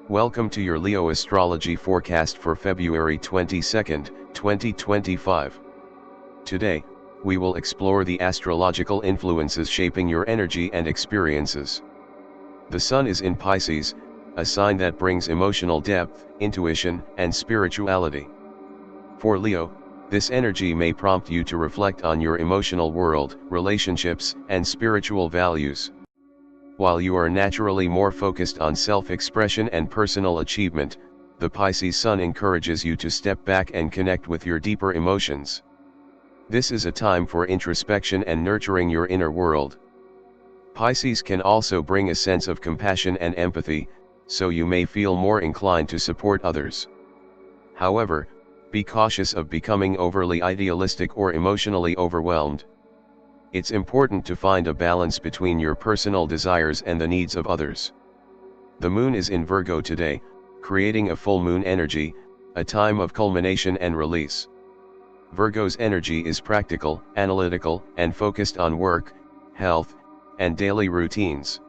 Welcome to your Leo Astrology Forecast for February 22, 2025. Today, we will explore the astrological influences shaping your energy and experiences. The Sun is in Pisces, a sign that brings emotional depth, intuition, and spirituality. For Leo, this energy may prompt you to reflect on your emotional world, relationships, and spiritual values. While you are naturally more focused on self-expression and personal achievement, the Pisces Sun encourages you to step back and connect with your deeper emotions. This is a time for introspection and nurturing your inner world. Pisces can also bring a sense of compassion and empathy, so you may feel more inclined to support others. However, be cautious of becoming overly idealistic or emotionally overwhelmed. It's important to find a balance between your personal desires and the needs of others. The moon is in Virgo today, creating a full moon energy, a time of culmination and release. Virgo's energy is practical, analytical, and focused on work, health, and daily routines.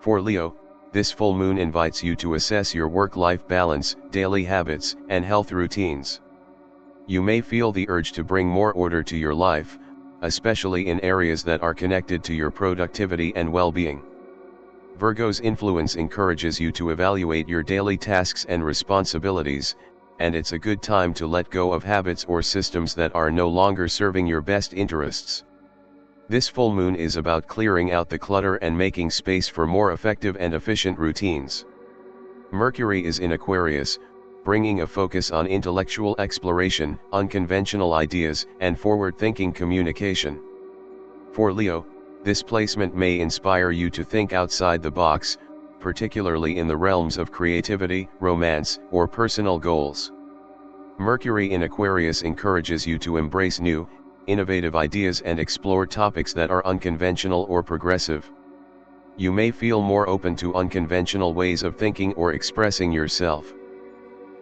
For Leo, this full moon invites you to assess your work-life balance, daily habits, and health routines. You may feel the urge to bring more order to your life, especially in areas that are connected to your productivity and well-being. Virgo's influence encourages you to evaluate your daily tasks and responsibilities, and it's a good time to let go of habits or systems that are no longer serving your best interests. This full moon is about clearing out the clutter and making space for more effective and efficient routines. Mercury is in Aquarius, bringing a focus on intellectual exploration, unconventional ideas, and forward-thinking communication. For Leo, this placement may inspire you to think outside the box, particularly in the realms of creativity, romance, or personal goals. Mercury in Aquarius encourages you to embrace new, innovative ideas and explore topics that are unconventional or progressive. You may feel more open to unconventional ways of thinking or expressing yourself.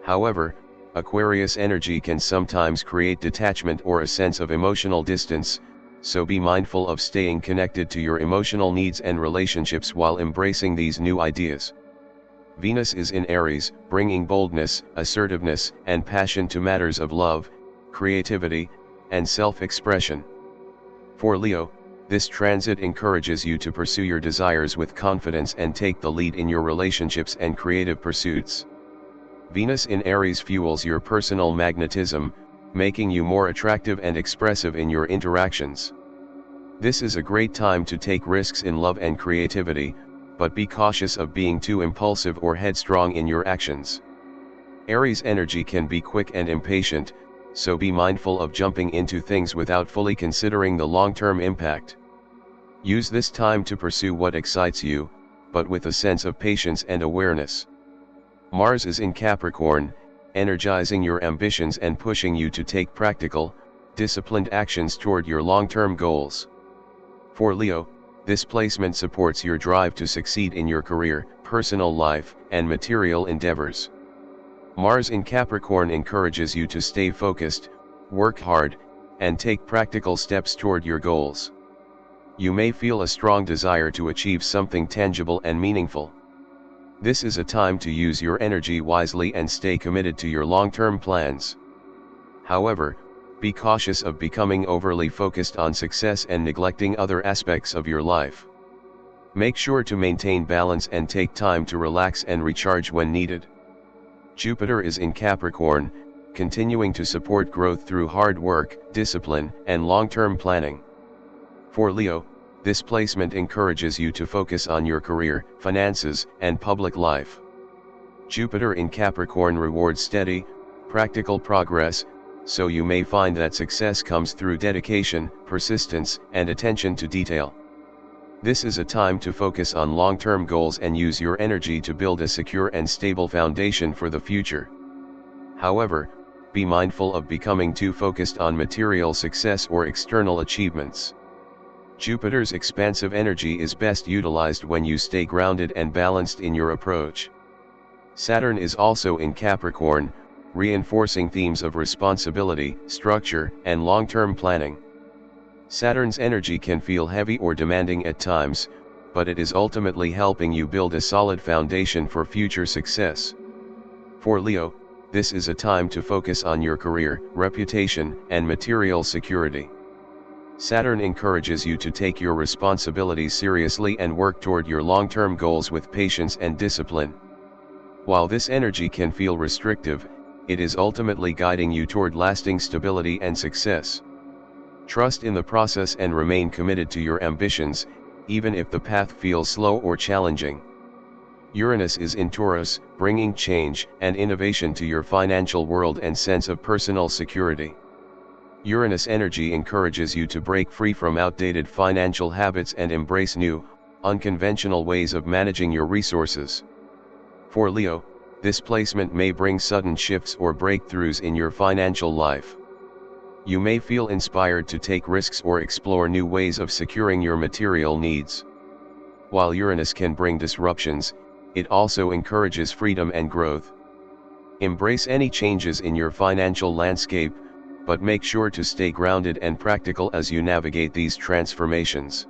However, Aquarius energy can sometimes create detachment or a sense of emotional distance, so be mindful of staying connected to your emotional needs and relationships while embracing these new ideas. Venus is in Aries, bringing boldness, assertiveness, and passion to matters of love, creativity, and self-expression. For Leo, this transit encourages you to pursue your desires with confidence and take the lead in your relationships and creative pursuits. Venus in Aries fuels your personal magnetism, making you more attractive and expressive in your interactions. This is a great time to take risks in love and creativity, but be cautious of being too impulsive or headstrong in your actions. Aries energy can be quick and impatient, so be mindful of jumping into things without fully considering the long-term impact. Use this time to pursue what excites you, but with a sense of patience and awareness. Mars is in Capricorn, energizing your ambitions and pushing you to take practical, disciplined actions toward your long-term goals. For Leo, this placement supports your drive to succeed in your career, personal life, and material endeavors. Mars in Capricorn encourages you to stay focused, work hard, and take practical steps toward your goals. You may feel a strong desire to achieve something tangible and meaningful. This is a time to use your energy wisely and stay committed to your long-term plans. However, be cautious of becoming overly focused on success and neglecting other aspects of your life. Make sure to maintain balance and take time to relax and recharge when needed. Jupiter is in Capricorn, continuing to support growth through hard work, discipline, and long-term planning. For Leo, this placement encourages you to focus on your career, finances, and public life. Jupiter in Capricorn rewards steady, practical progress, so you may find that success comes through dedication, persistence, and attention to detail. This is a time to focus on long-term goals and use your energy to build a secure and stable foundation for the future. However, be mindful of becoming too focused on material success or external achievements. Jupiter's expansive energy is best utilized when you stay grounded and balanced in your approach. Saturn is also in Capricorn, reinforcing themes of responsibility, structure, and long-term planning. Saturn's energy can feel heavy or demanding at times, but it is ultimately helping you build a solid foundation for future success. For Leo, this is a time to focus on your career, reputation, and material security. Saturn encourages you to take your responsibilities seriously and work toward your long-term goals with patience and discipline. While this energy can feel restrictive, it is ultimately guiding you toward lasting stability and success. Trust in the process and remain committed to your ambitions, even if the path feels slow or challenging. Uranus is in Taurus, bringing change and innovation to your financial world and sense of personal security. Uranus energy encourages you to break free from outdated financial habits and embrace new, unconventional ways of managing your resources. For Leo, this placement may bring sudden shifts or breakthroughs in your financial life. You may feel inspired to take risks or explore new ways of securing your material needs. While Uranus can bring disruptions, it also encourages freedom and growth. Embrace any changes in your financial landscape, but make sure to stay grounded and practical as you navigate these transformations.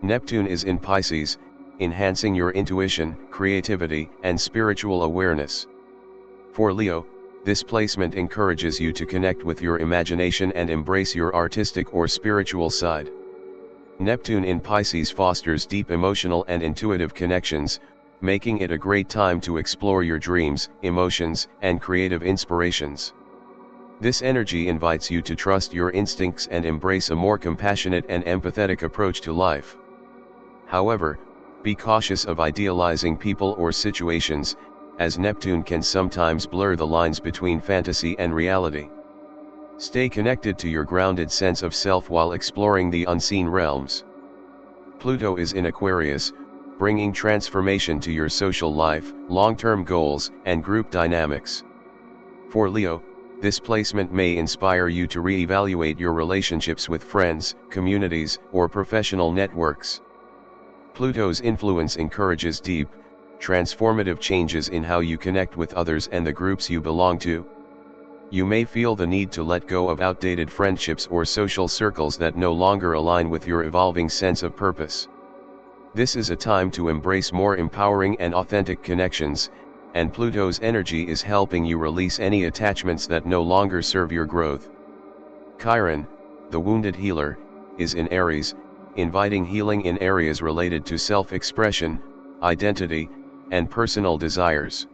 Neptune is in Pisces, enhancing your intuition, creativity, and spiritual awareness. For Leo, this placement encourages you to connect with your imagination and embrace your artistic or spiritual side. Neptune in Pisces fosters deep emotional and intuitive connections, making it a great time to explore your dreams, emotions, and creative inspirations. This energy invites you to trust your instincts and embrace a more compassionate and empathetic approach to life. However, be cautious of idealizing people or situations, as Neptune can sometimes blur the lines between fantasy and reality. Stay connected to your grounded sense of self while exploring the unseen realms. Pluto is in Aquarius, bringing transformation to your social life, long-term goals, and group dynamics. For Leo, this placement may inspire you to re-evaluate your relationships with friends, communities, or professional networks. Pluto's influence encourages deep, transformative changes in how you connect with others and the groups you belong to. You may feel the need to let go of outdated friendships or social circles that no longer align with your evolving sense of purpose. This is a time to embrace more empowering and authentic connections, and Pluto's energy is helping you release any attachments that no longer serve your growth. Chiron, the wounded healer, is in Aries, inviting healing in areas related to self-expression, identity, and personal desires.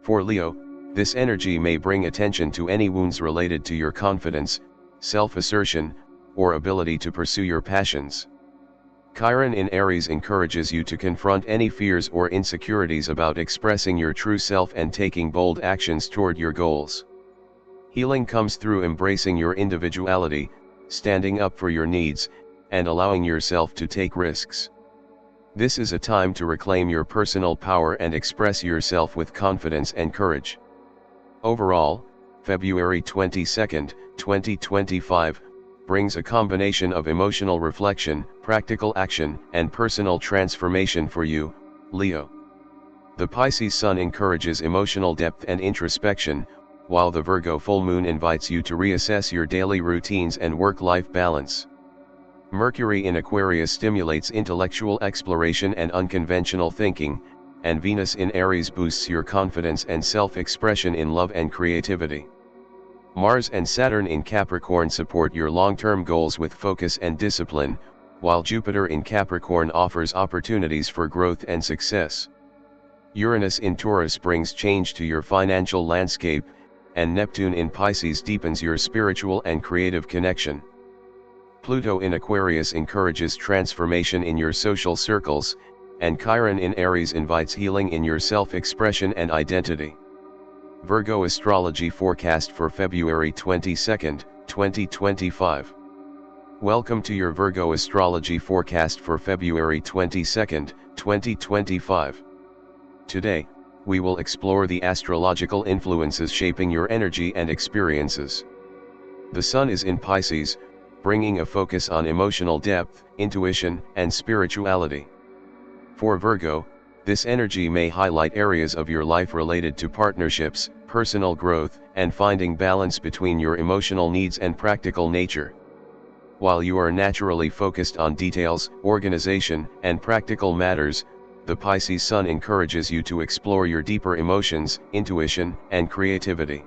For Leo, this energy may bring attention to any wounds related to your confidence, self-assertion, or ability to pursue your passions. Chiron in Aries encourages you to confront any fears or insecurities about expressing your true self and taking bold actions toward your goals. Healing comes through embracing your individuality, standing up for your needs, and allowing yourself to take risks. This is a time to reclaim your personal power and express yourself with confidence and courage. Overall, February 22, 2025, brings a combination of emotional reflection, practical action, and personal transformation for you, Leo. The Pisces Sun encourages emotional depth and introspection, while the Virgo full moon invites you to reassess your daily routines and work-life balance. Mercury in Aquarius stimulates intellectual exploration and unconventional thinking, and Venus in Aries boosts your confidence and self-expression in love and creativity. Mars and Saturn in Capricorn support your long-term goals with focus and discipline, while Jupiter in Capricorn offers opportunities for growth and success. Uranus in Taurus brings change to your financial landscape, and Neptune in Pisces deepens your spiritual and creative connection. Pluto in Aquarius encourages transformation in your social circles, and Chiron in Aries invites healing in your self-expression and identity. Virgo Astrology Forecast for February 22, 2025. Welcome to your Virgo Astrology Forecast for February 22, 2025. Today, we will explore the astrological influences shaping your energy and experiences. The Sun is in Pisces, bringing a focus on emotional depth, intuition, and spirituality. For Virgo, this energy may highlight areas of your life related to partnerships, personal growth, and finding balance between your emotional needs and practical nature. While you are naturally focused on details, organization, and practical matters, the Pisces Sun encourages you to explore your deeper emotions, intuition, and creativity.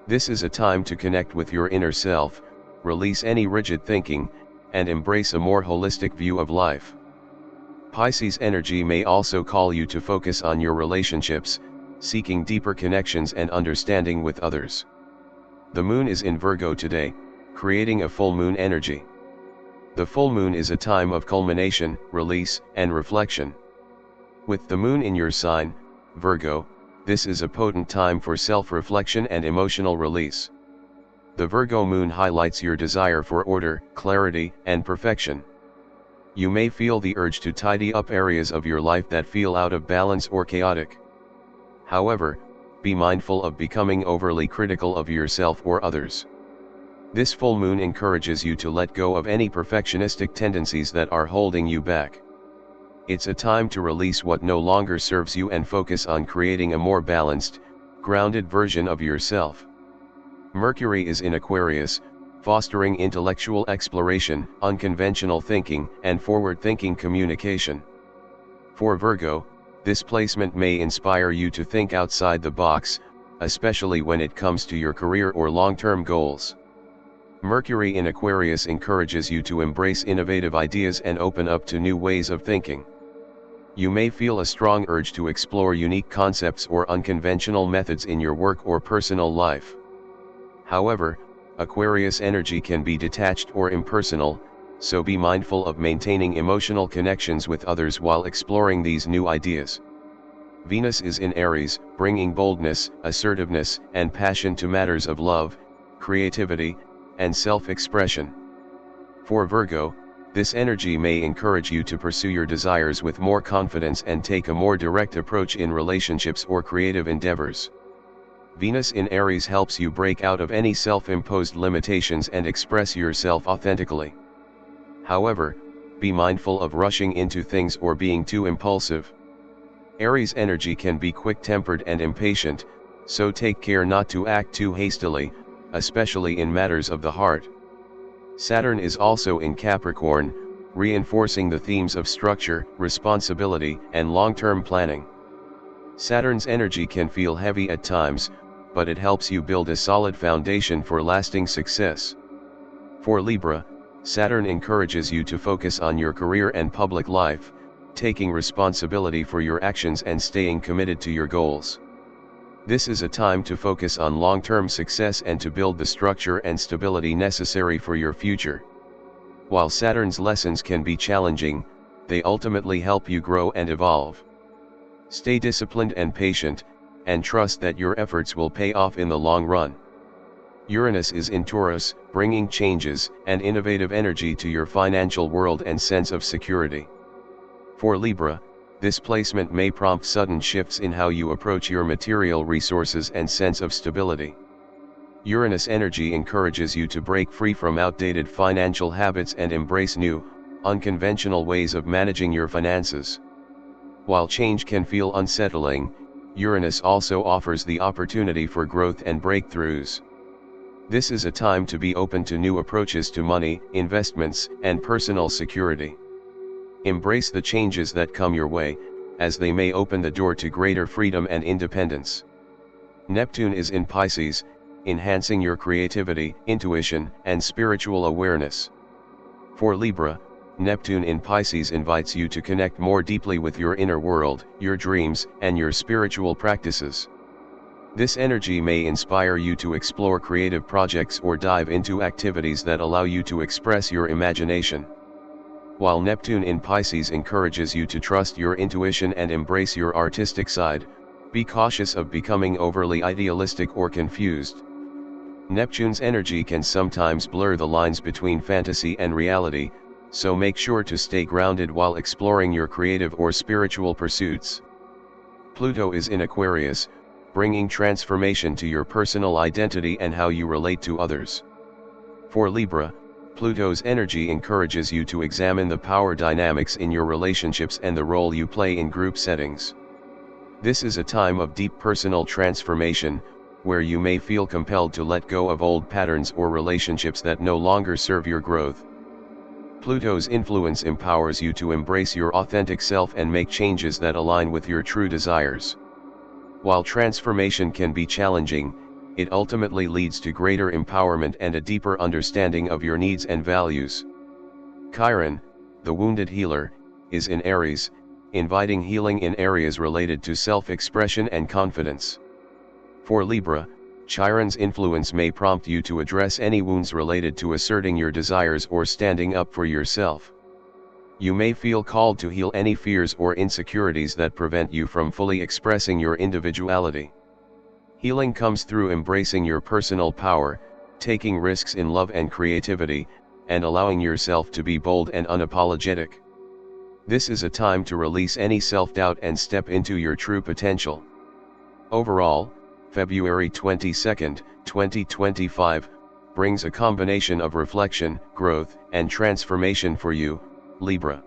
This is a time to connect with your inner self, release any rigid thinking, and embrace a more holistic view of life. Pisces energy may also call you to focus on your relationships, seeking deeper connections and understanding with others. The moon is in Virgo today, creating a full moon energy. The full moon is a time of culmination, release, and reflection. With the moon in your sign, Virgo, this is a potent time for self-reflection and emotional release. The Virgo moon highlights your desire for order, clarity, and perfection. You may feel the urge to tidy up areas of your life that feel out of balance or chaotic. However, be mindful of becoming overly critical of yourself or others. This full moon encourages you to let go of any perfectionistic tendencies that are holding you back. It's a time to release what no longer serves you and focus on creating a more balanced, grounded version of yourself. Mercury is in Aquarius, fostering intellectual exploration, unconventional thinking, and forward-thinking communication. For Virgo, this placement may inspire you to think outside the box, especially when it comes to your career or long-term goals. Mercury in Aquarius encourages you to embrace innovative ideas and open up to new ways of thinking. You may feel a strong urge to explore unique concepts or unconventional methods in your work or personal life. However, Aquarius energy can be detached or impersonal, so be mindful of maintaining emotional connections with others while exploring these new ideas. Venus is in Aries, bringing boldness, assertiveness, and passion to matters of love, creativity, and self-expression. For Virgo, this energy may encourage you to pursue your desires with more confidence and take a more direct approach in relationships or creative endeavors. Venus in Aries helps you break out of any self-imposed limitations and express yourself authentically. However, be mindful of rushing into things or being too impulsive. Aries energy can be quick-tempered and impatient, so take care not to act too hastily, especially in matters of the heart. Saturn is also in Capricorn, reinforcing the themes of structure, responsibility, and long-term planning. Saturn's energy can feel heavy at times, but it helps you build a solid foundation for lasting success. For Libra, Saturn encourages you to focus on your career and public life, taking responsibility for your actions and staying committed to your goals. This is a time to focus on long-term success and to build the structure and stability necessary for your future. While Saturn's lessons can be challenging, they ultimately help you grow and evolve. Stay disciplined and patient, and trust that your efforts will pay off in the long run. Uranus is in Taurus, bringing changes and innovative energy to your financial world and sense of security. For Libra, this placement may prompt sudden shifts in how you approach your material resources and sense of stability. Uranus energy encourages you to break free from outdated financial habits and embrace new, unconventional ways of managing your finances. While change can feel unsettling, Uranus also offers the opportunity for growth and breakthroughs. This is a time to be open to new approaches to money, investments, and personal security. Embrace the changes that come your way, as they may open the door to greater freedom and independence. Neptune is in Pisces, enhancing your creativity, intuition, and spiritual awareness. For Libra, Neptune in Pisces invites you to connect more deeply with your inner world, your dreams, and your spiritual practices. This energy may inspire you to explore creative projects or dive into activities that allow you to express your imagination. While Neptune in Pisces encourages you to trust your intuition and embrace your artistic side, be cautious of becoming overly idealistic or confused. Neptune's energy can sometimes blur the lines between fantasy and reality, so make sure to stay grounded while exploring your creative or spiritual pursuits. Pluto is in Aquarius, bringing transformation to your personal identity and how you relate to others. For Libra, Pluto's energy encourages you to examine the power dynamics in your relationships and the role you play in group settings. This is a time of deep personal transformation, where you may feel compelled to let go of old patterns or relationships that no longer serve your growth. Pluto's influence empowers you to embrace your authentic self and make changes that align with your true desires. While transformation can be challenging, it ultimately leads to greater empowerment and a deeper understanding of your needs and values. Chiron, the wounded healer, is in Aries, inviting healing in areas related to self-expression and confidence. For Libra, Chiron's influence may prompt you to address any wounds related to asserting your desires or standing up for yourself. You may feel called to heal any fears or insecurities that prevent you from fully expressing your individuality. Healing comes through embracing your personal power, taking risks in love and creativity, and allowing yourself to be bold and unapologetic. This is a time to release any self-doubt and step into your true potential. Overall, February 22, 2025, brings a combination of reflection, growth, and transformation for you, Libra.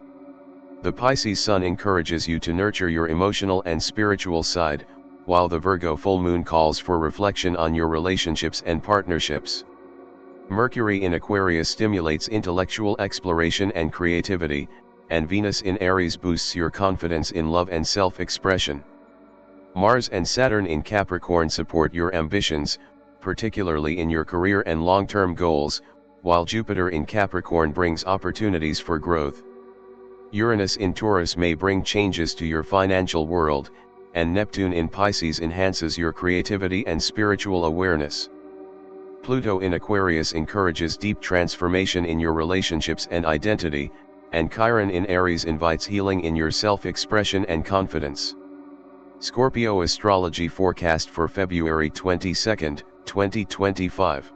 The Pisces Sun encourages you to nurture your emotional and spiritual side, while the Virgo full moon calls for reflection on your relationships and partnerships. Mercury in Aquarius stimulates intellectual exploration and creativity, and Venus in Aries boosts your confidence in love and self-expression. Mars and Saturn in Capricorn support your ambitions, particularly in your career and long-term goals, while Jupiter in Capricorn brings opportunities for growth. Uranus in Taurus may bring changes to your financial world, and Neptune in Pisces enhances your creativity and spiritual awareness. Pluto in Aquarius encourages deep transformation in your relationships and identity, and Chiron in Aries invites healing in your self-expression and confidence. Scorpio Astrology Forecast for February 22, 2025.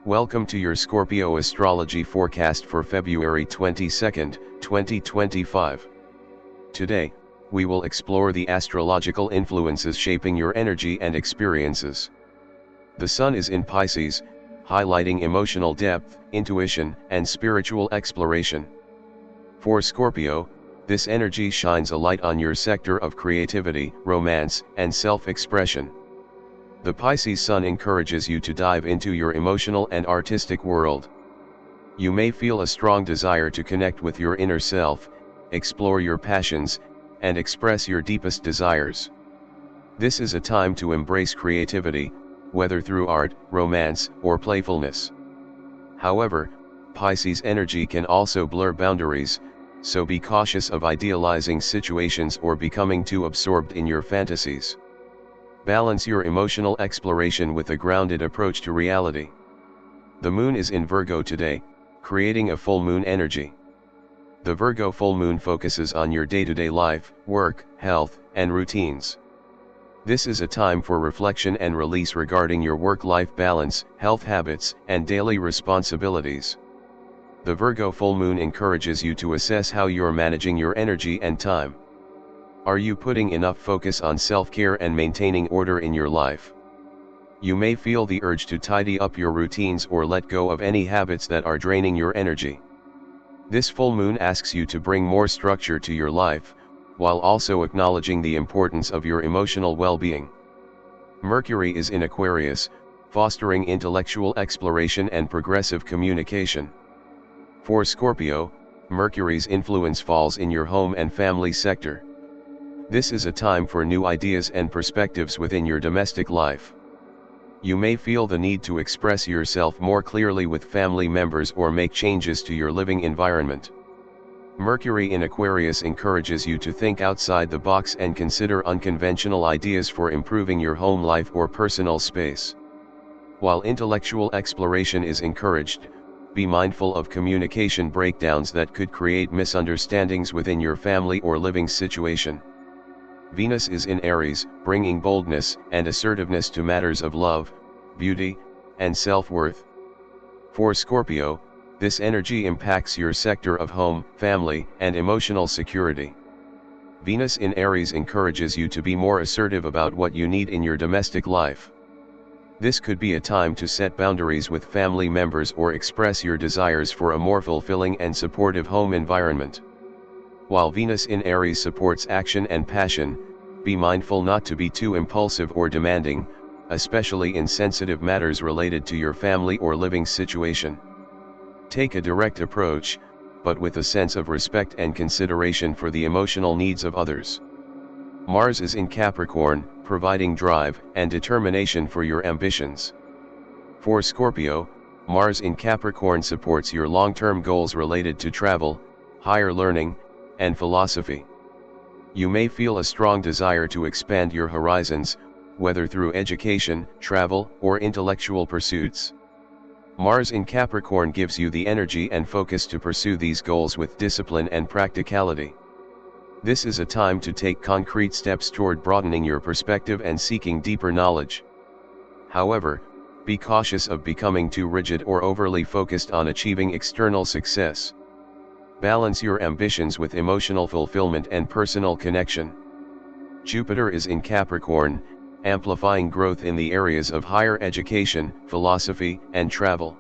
Welcome to your Scorpio Astrology Forecast for February 22, 2025. Today, we will explore the astrological influences shaping your energy and experiences. The Sun is in Pisces, highlighting emotional depth, intuition, and spiritual exploration. For Scorpio, this energy shines a light on your sector of creativity, romance, and self-expression. The Pisces Sun encourages you to dive into your emotional and artistic world. You may feel a strong desire to connect with your inner self, explore your passions, and express your deepest desires. This is a time to embrace creativity, whether through art, romance, or playfulness. However, Pisces energy can also blur boundaries, so be cautious of idealizing situations or becoming too absorbed in your fantasies. Balance your emotional exploration with a grounded approach to reality. The Moon is in Virgo today, creating a full moon energy. The Virgo full moon focuses on your day-to-day life, work, health, and routines. This is a time for reflection and release regarding your work-life balance, health habits, and daily responsibilities. The Virgo full moon encourages you to assess how you're managing your energy and time. Are you putting enough focus on self-care and maintaining order in your life? You may feel the urge to tidy up your routines or let go of any habits that are draining your energy. This full moon asks you to bring more structure to your life, while also acknowledging the importance of your emotional well-being. Mercury is in Aquarius, fostering intellectual exploration and progressive communication. For Scorpio, Mercury's influence falls in your home and family sector. This is a time for new ideas and perspectives within your domestic life. You may feel the need to express yourself more clearly with family members or make changes to your living environment. Mercury in Aquarius encourages you to think outside the box and consider unconventional ideas for improving your home life or personal space. While intellectual exploration is encouraged, be mindful of communication breakdowns that could create misunderstandings within your family or living situation. Venus is in Aries, bringing boldness and assertiveness to matters of love, beauty, and self-worth. For Scorpio, this energy impacts your sector of home, family, and emotional security. Venus in Aries encourages you to be more assertive about what you need in your domestic life. This could be a time to set boundaries with family members or express your desires for a more fulfilling and supportive home environment. While Venus in Aries supports action and passion, be mindful not to be too impulsive or demanding, especially in sensitive matters related to your family or living situation. Take a direct approach, but with a sense of respect and consideration for the emotional needs of others. Mars is in Capricorn, providing drive and determination for your ambitions. For Scorpio, Mars in Capricorn supports your long-term goals related to travel, higher learning, and philosophy. You may feel a strong desire to expand your horizons, whether through education, travel, or intellectual pursuits. Mars in Capricorn gives you the energy and focus to pursue these goals with discipline and practicality. This is a time to take concrete steps toward broadening your perspective and seeking deeper knowledge. However, be cautious of becoming too rigid or overly focused on achieving external success. Balance your ambitions with emotional fulfillment and personal connection. Jupiter is in Capricorn, amplifying growth in the areas of higher education, philosophy, and travel.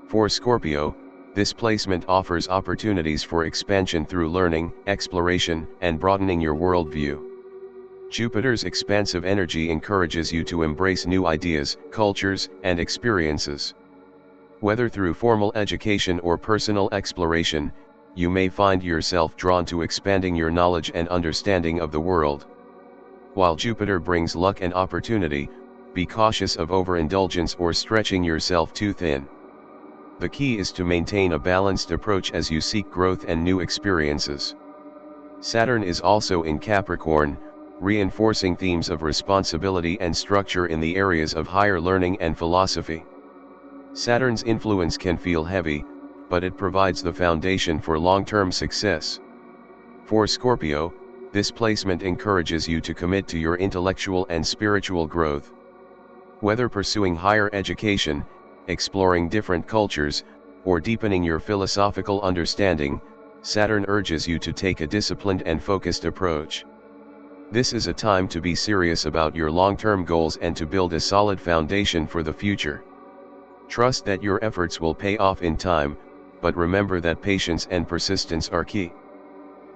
For Scorpio, this placement offers opportunities for expansion through learning, exploration, and broadening your worldview. Jupiter's expansive energy encourages you to embrace new ideas, cultures, and experiences. Whether through formal education or personal exploration, you may find yourself drawn to expanding your knowledge and understanding of the world. While Jupiter brings luck and opportunity, be cautious of overindulgence or stretching yourself too thin. The key is to maintain a balanced approach as you seek growth and new experiences. Saturn is also in Capricorn, reinforcing themes of responsibility and structure in the areas of higher learning and philosophy. Saturn's influence can feel heavy, but it provides the foundation for long-term success. For Scorpio, this placement encourages you to commit to your intellectual and spiritual growth. Whether pursuing higher education, exploring different cultures, or deepening your philosophical understanding, Saturn urges you to take a disciplined and focused approach. This is a time to be serious about your long-term goals and to build a solid foundation for the future. Trust that your efforts will pay off in time, but remember that patience and persistence are key.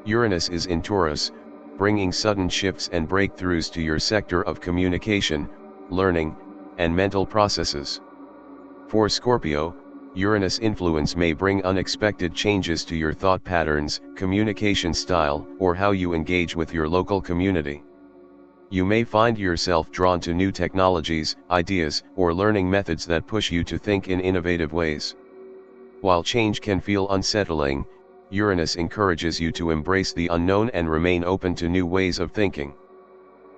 Uranus is in Taurus, bringing sudden shifts and breakthroughs to your sector of communication, learning, and mental processes. For Scorpio, Uranus influence may bring unexpected changes to your thought patterns, communication style, or how you engage with your local community. You may find yourself drawn to new technologies, ideas, or learning methods that push you to think in innovative ways. While change can feel unsettling, Uranus encourages you to embrace the unknown and remain open to new ways of thinking.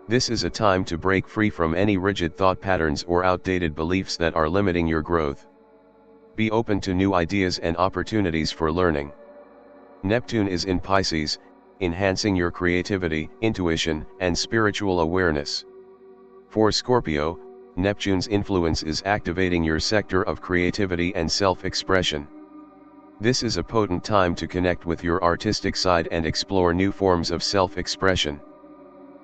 This is a time to break free from any rigid thought patterns or outdated beliefs that are limiting your growth. Be open to new ideas and opportunities for learning. Neptune is in Pisces, enhancing your creativity, intuition, and spiritual awareness. For Scorpio, Neptune's influence is activating your sector of creativity and self-expression. This is a potent time to connect with your artistic side and explore new forms of self-expression.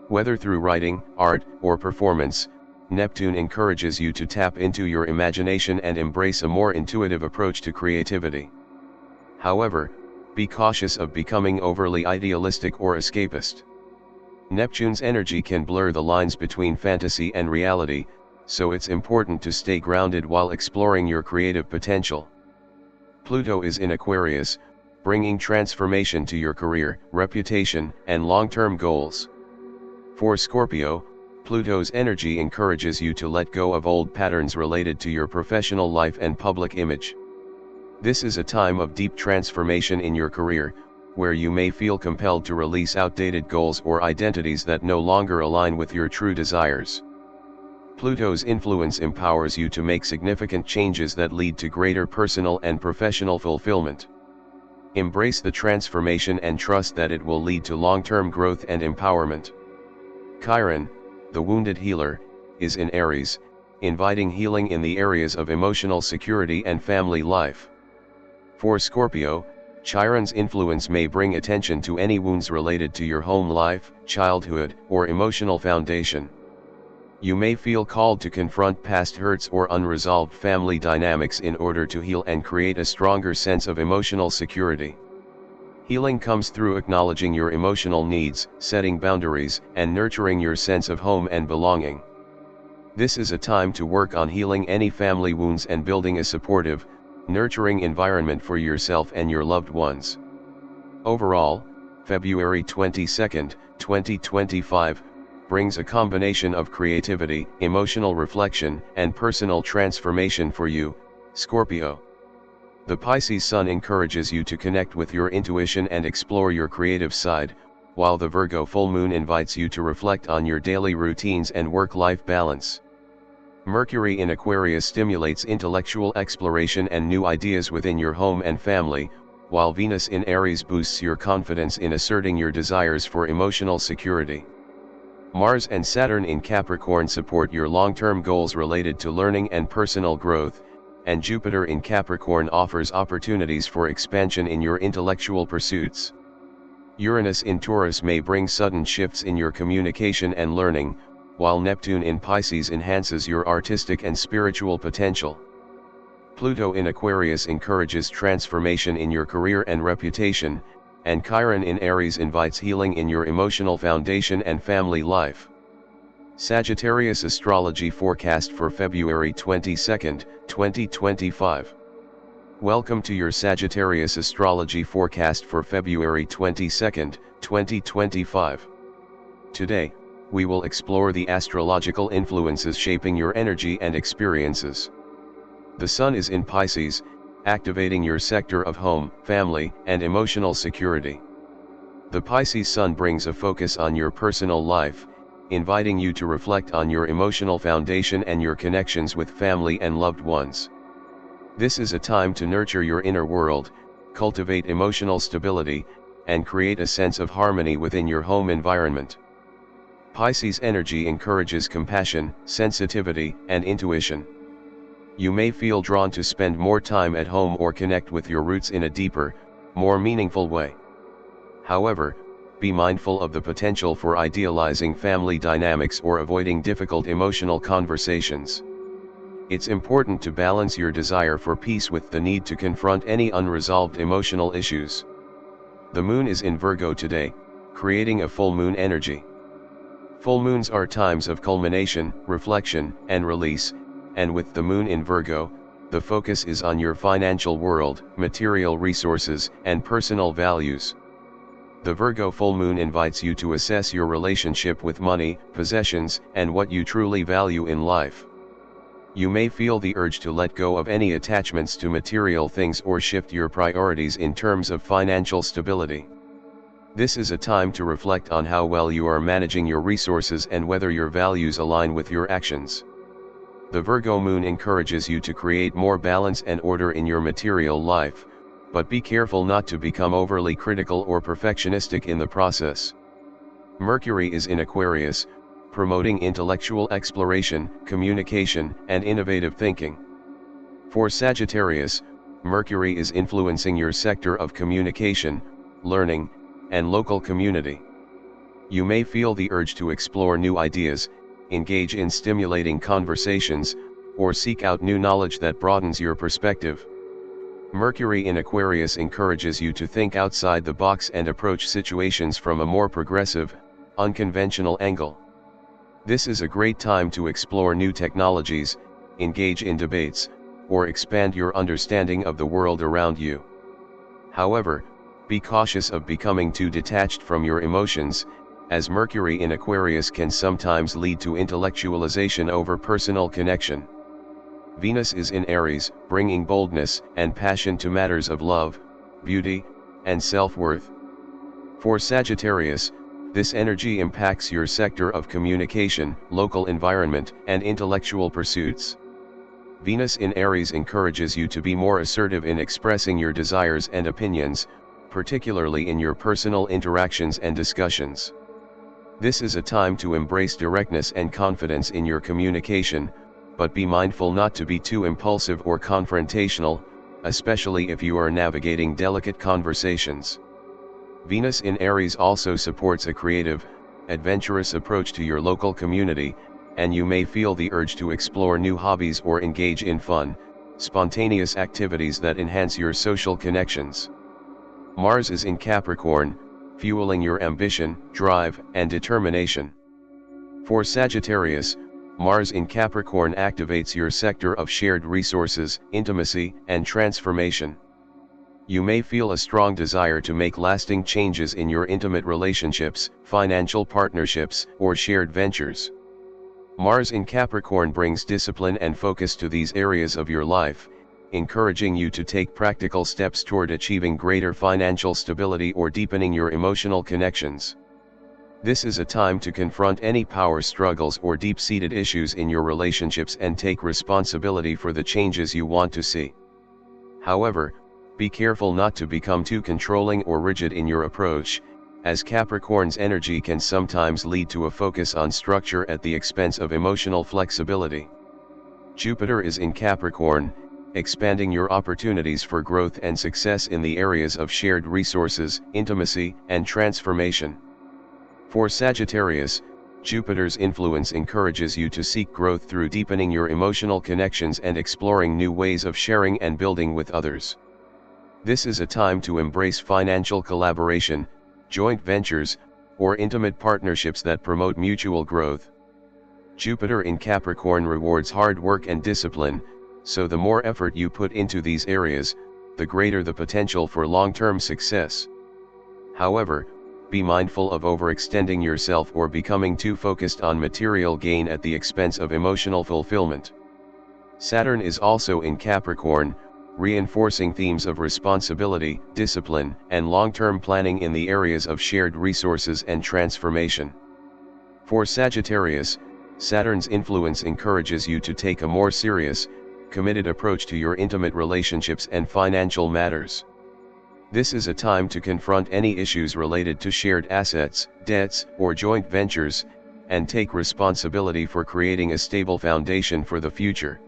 Whether through writing, art, or performance, Neptune encourages you to tap into your imagination and embrace a more intuitive approach to creativity. However, be cautious of becoming overly idealistic or escapist. Neptune's energy can blur the lines between fantasy and reality, so it's important to stay grounded while exploring your creative potential. Pluto is in Aquarius, bringing transformation to your career, reputation, and long-term goals. For Scorpio, Pluto's energy encourages you to let go of old patterns related to your professional life and public image. This is a time of deep transformation in your career, where you may feel compelled to release outdated goals or identities that no longer align with your true desires. Pluto's influence empowers you to make significant changes that lead to greater personal and professional fulfillment. Embrace the transformation and trust that it will lead to long-term growth and empowerment. Chiron, the wounded healer, is in Aries, inviting healing in the areas of emotional security and family life. For Scorpio, Chiron's influence may bring attention to any wounds related to your home life, childhood, or emotional foundation. You may feel called to confront past hurts or unresolved family dynamics in order to heal and create a stronger sense of emotional security. Healing comes through acknowledging your emotional needs, setting boundaries, and nurturing your sense of home and belonging. This is a time to work on healing any family wounds and building a supportive, nurturing environment for yourself and your loved ones. Overall, February 22, 2025, brings a combination of creativity, emotional reflection, and personal transformation for you, Scorpio. The Pisces Sun encourages you to connect with your intuition and explore your creative side, while the Virgo full moon invites you to reflect on your daily routines and work-life balance. Mercury in Aquarius stimulates intellectual exploration and new ideas within your home and family, while Venus in Aries boosts your confidence in asserting your desires for emotional security. Mars and Saturn in Capricorn support your long-term goals related to learning and personal growth, and Jupiter in Capricorn offers opportunities for expansion in your intellectual pursuits. Uranus in Taurus may bring sudden shifts in your communication and learning, while Neptune in Pisces enhances your artistic and spiritual potential. Pluto in Aquarius encourages transformation in your career and reputation, and Chiron in Aries invites healing in your emotional foundation and family life. Sagittarius Astrology Forecast for February 22, 2025. Welcome to your Sagittarius astrology forecast for February 22nd, 2025. Today, we will explore the astrological influences shaping your energy and experiences. The Sun is in Pisces, activating your sector of home, family, and emotional security. The Pisces Sun brings a focus on your personal life, inviting you to reflect on your emotional foundation and your connections with family and loved ones. This is a time to nurture your inner world, cultivate emotional stability, and create a sense of harmony within your home environment. Pisces energy encourages compassion, sensitivity, and intuition. You may feel drawn to spend more time at home or connect with your roots in a deeper, more meaningful way. However, be mindful of the potential for idealizing family dynamics or avoiding difficult emotional conversations. It's important to balance your desire for peace with the need to confront any unresolved emotional issues. The moon is in Virgo today, creating a full moon energy. Full moons are times of culmination, reflection, and release, and with the moon in Virgo, the focus is on your financial world, material resources, and personal values. The Virgo full moon invites you to assess your relationship with money, possessions, and what you truly value in life. You may feel the urge to let go of any attachments to material things or shift your priorities in terms of financial stability. This is a time to reflect on how well you are managing your resources and whether your values align with your actions. The Virgo moon encourages you to create more balance and order in your material life, but be careful not to become overly critical or perfectionistic in the process. Mercury is in Aquarius, promoting intellectual exploration, communication, and innovative thinking. For Sagittarius, Mercury is influencing your sector of communication, learning, and local community. You may feel the urge to explore new ideas, engage in stimulating conversations, or seek out new knowledge that broadens your perspective. Mercury in Aquarius encourages you to think outside the box and approach situations from a more progressive, unconventional angle. This is a great time to explore new technologies, engage in debates, or expand your understanding of the world around you. However, be cautious of becoming too detached from your emotions, as Mercury in Aquarius can sometimes lead to intellectualization over personal connection. Venus is in Aries, bringing boldness and passion to matters of love, beauty, and self-worth. For Sagittarius, this energy impacts your sector of communication, local environment, and intellectual pursuits. Venus in Aries encourages you to be more assertive in expressing your desires and opinions, particularly in your personal interactions and discussions. This is a time to embrace directness and confidence in your communication, but be mindful not to be too impulsive or confrontational, especially if you are navigating delicate conversations. Venus in Aries also supports a creative, adventurous approach to your local community, and you may feel the urge to explore new hobbies or engage in fun, spontaneous activities that enhance your social connections. Mars is in Capricorn, fueling your ambition, drive, and determination. For Sagittarius, Mars in Capricorn activates your sector of shared resources, intimacy, and transformation. You may feel a strong desire to make lasting changes in your intimate relationships, financial partnerships, or shared ventures. Mars in Capricorn brings discipline and focus to these areas of your life, encouraging you to take practical steps toward achieving greater financial stability or deepening your emotional connections. This is a time to confront any power struggles or deep-seated issues in your relationships and take responsibility for the changes you want to see. However, be careful not to become too controlling or rigid in your approach, as Capricorn's energy can sometimes lead to a focus on structure at the expense of emotional flexibility. Jupiter is in Capricorn, expanding your opportunities for growth and success in the areas of shared resources, intimacy, and transformation. For Sagittarius, Jupiter's influence encourages you to seek growth through deepening your emotional connections and exploring new ways of sharing and building with others. This is a time to embrace financial collaboration, joint ventures, or intimate partnerships that promote mutual growth. Jupiter in Capricorn rewards hard work and discipline, so the more effort you put into these areas, the greater the potential for long-term success. However, be mindful of overextending yourself or becoming too focused on material gain at the expense of emotional fulfillment. Saturn is also in Capricorn, reinforcing themes of responsibility, discipline, and long-term planning in the areas of shared resources and transformation. For Sagittarius, Saturn's influence encourages you to take a more serious, committed approach to your intimate relationships and financial matters. This is a time to confront any issues related to shared assets, debts, or joint ventures, and take responsibility for creating a stable foundation for the future.